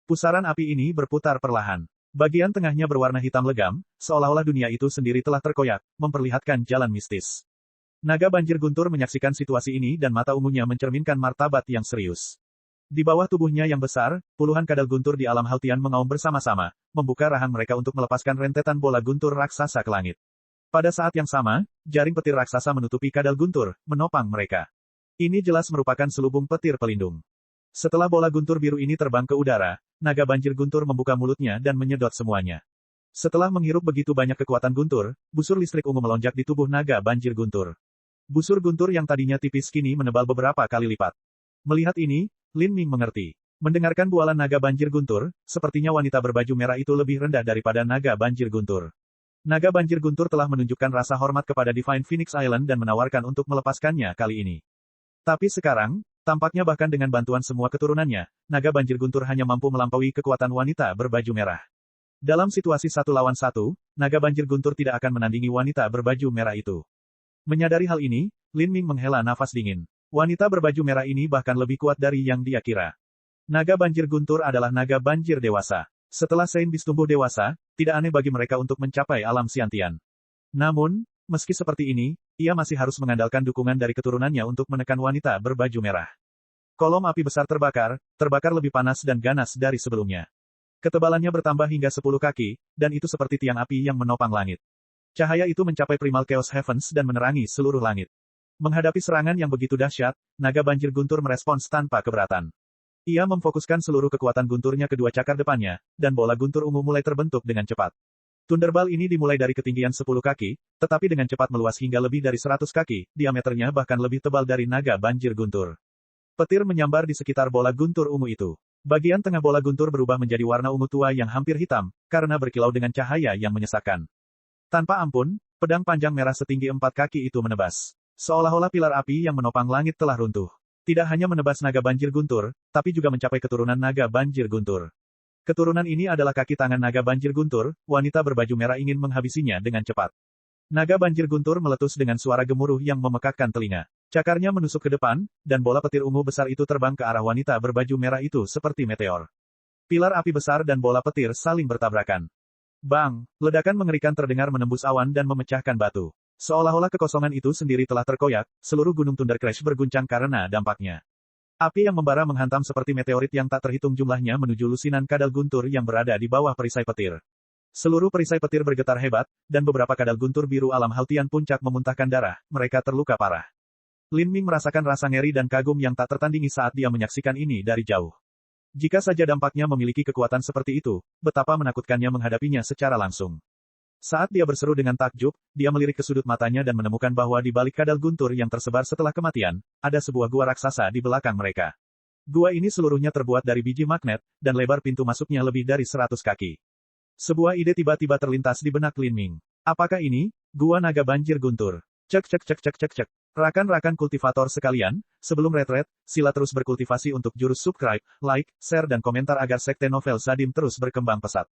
Pusaran api ini berputar perlahan. Bagian tengahnya berwarna hitam legam, seolah-olah dunia itu sendiri telah terkoyak, memperlihatkan jalan mistis. Naga banjir guntur menyaksikan situasi ini dan mata ungunya mencerminkan martabat yang serius. Di bawah tubuhnya yang besar, puluhan kadal guntur di alam Haltian mengaum bersama-sama, membuka rahang mereka untuk melepaskan rentetan bola guntur raksasa ke langit. Pada saat yang sama, jaring petir raksasa menutupi kadal guntur, menopang mereka. Ini jelas merupakan selubung petir pelindung. Setelah bola guntur biru ini terbang ke udara, naga banjir guntur membuka mulutnya dan menyedot semuanya. Setelah menghirup begitu banyak kekuatan guntur, busur listrik ungu melonjak di tubuh naga banjir guntur. Busur guntur yang tadinya tipis kini menebal beberapa kali lipat. Melihat ini, Lin Ming mengerti. Mendengarkan bualan naga banjir guntur, sepertinya wanita berbaju merah itu lebih rendah daripada naga banjir guntur. Naga banjir guntur telah menunjukkan rasa hormat kepada Divine Phoenix Island dan menawarkan untuk melepaskannya kali ini. Tapi sekarang, tampaknya bahkan dengan bantuan semua keturunannya, naga banjir guntur hanya mampu melampaui kekuatan wanita berbaju merah. Dalam situasi 1 lawan 1, naga banjir guntur tidak akan menandingi wanita berbaju merah itu. Menyadari hal ini, Lin Ming menghela nafas dingin. Wanita berbaju merah ini bahkan lebih kuat dari yang dia kira. Naga banjir guntur adalah naga banjir dewasa. Setelah Saint Beast tumbuh dewasa, tidak aneh bagi mereka untuk mencapai alam Xiantian. Namun, meski seperti ini, ia masih harus mengandalkan dukungan dari keturunannya untuk menekan wanita berbaju merah. Kolom api besar terbakar lebih panas dan ganas dari sebelumnya. Ketebalannya bertambah hingga 10 kaki, dan itu seperti tiang api yang menopang langit. Cahaya itu mencapai Primal Chaos Heavens dan menerangi seluruh langit. Menghadapi serangan yang begitu dahsyat, naga banjir guntur merespons tanpa keberatan. Ia memfokuskan seluruh kekuatan gunturnya ke dua cakar depannya, dan bola guntur ungu mulai terbentuk dengan cepat. Thunderball ini dimulai dari ketinggian 10 kaki, tetapi dengan cepat meluas hingga lebih dari 100 kaki, diameternya bahkan lebih tebal dari naga banjir guntur. Petir menyambar di sekitar bola guntur ungu itu. Bagian tengah bola guntur berubah menjadi warna ungu tua yang hampir hitam, karena berkilau dengan cahaya yang menyesakkan. Tanpa ampun, pedang panjang merah setinggi 4 kaki itu menebas. Seolah-olah pilar api yang menopang langit telah runtuh. Tidak hanya menebas naga banjir guntur, tapi juga mencapai keturunan naga banjir guntur. Keturunan ini adalah kaki tangan naga banjir guntur, wanita berbaju merah ingin menghabisinya dengan cepat. Naga banjir guntur meletus dengan suara gemuruh yang memekakkan telinga. Cakarnya menusuk ke depan, dan bola petir ungu besar itu terbang ke arah wanita berbaju merah itu seperti meteor. Pilar api besar dan bola petir saling bertabrakan. Bang! Ledakan mengerikan terdengar menembus awan dan memecahkan batu. Seolah-olah kekosongan itu sendiri telah terkoyak, seluruh gunung Thunder Crash berguncang karena dampaknya. Api yang membara menghantam seperti meteorit yang tak terhitung jumlahnya menuju lusinan kadal guntur yang berada di bawah perisai petir. Seluruh perisai petir bergetar hebat, dan beberapa kadal guntur biru alam Haltian puncak memuntahkan darah, mereka terluka parah. Lin Ming merasakan rasa ngeri dan kagum yang tak tertandingi saat dia menyaksikan ini dari jauh. Jika saja dampaknya memiliki kekuatan seperti itu, betapa menakutkannya menghadapinya secara langsung. Saat dia berseru dengan takjub, dia melirik ke sudut matanya dan menemukan bahwa di balik kadal guntur yang tersebar setelah kematian, ada sebuah gua raksasa di belakang mereka. Gua ini seluruhnya terbuat dari biji magnet, dan lebar pintu masuknya lebih dari 100 kaki. Sebuah ide tiba-tiba terlintas di benak Lin Ming. Apakah ini? Gua naga banjir guntur. Cek cek cek cek cek cek. Rakan-rakan kultivator sekalian, sebelum retret, sila terus berkultivasi untuk jurus subscribe, like, share dan komentar agar sekte novel Sadim terus berkembang pesat.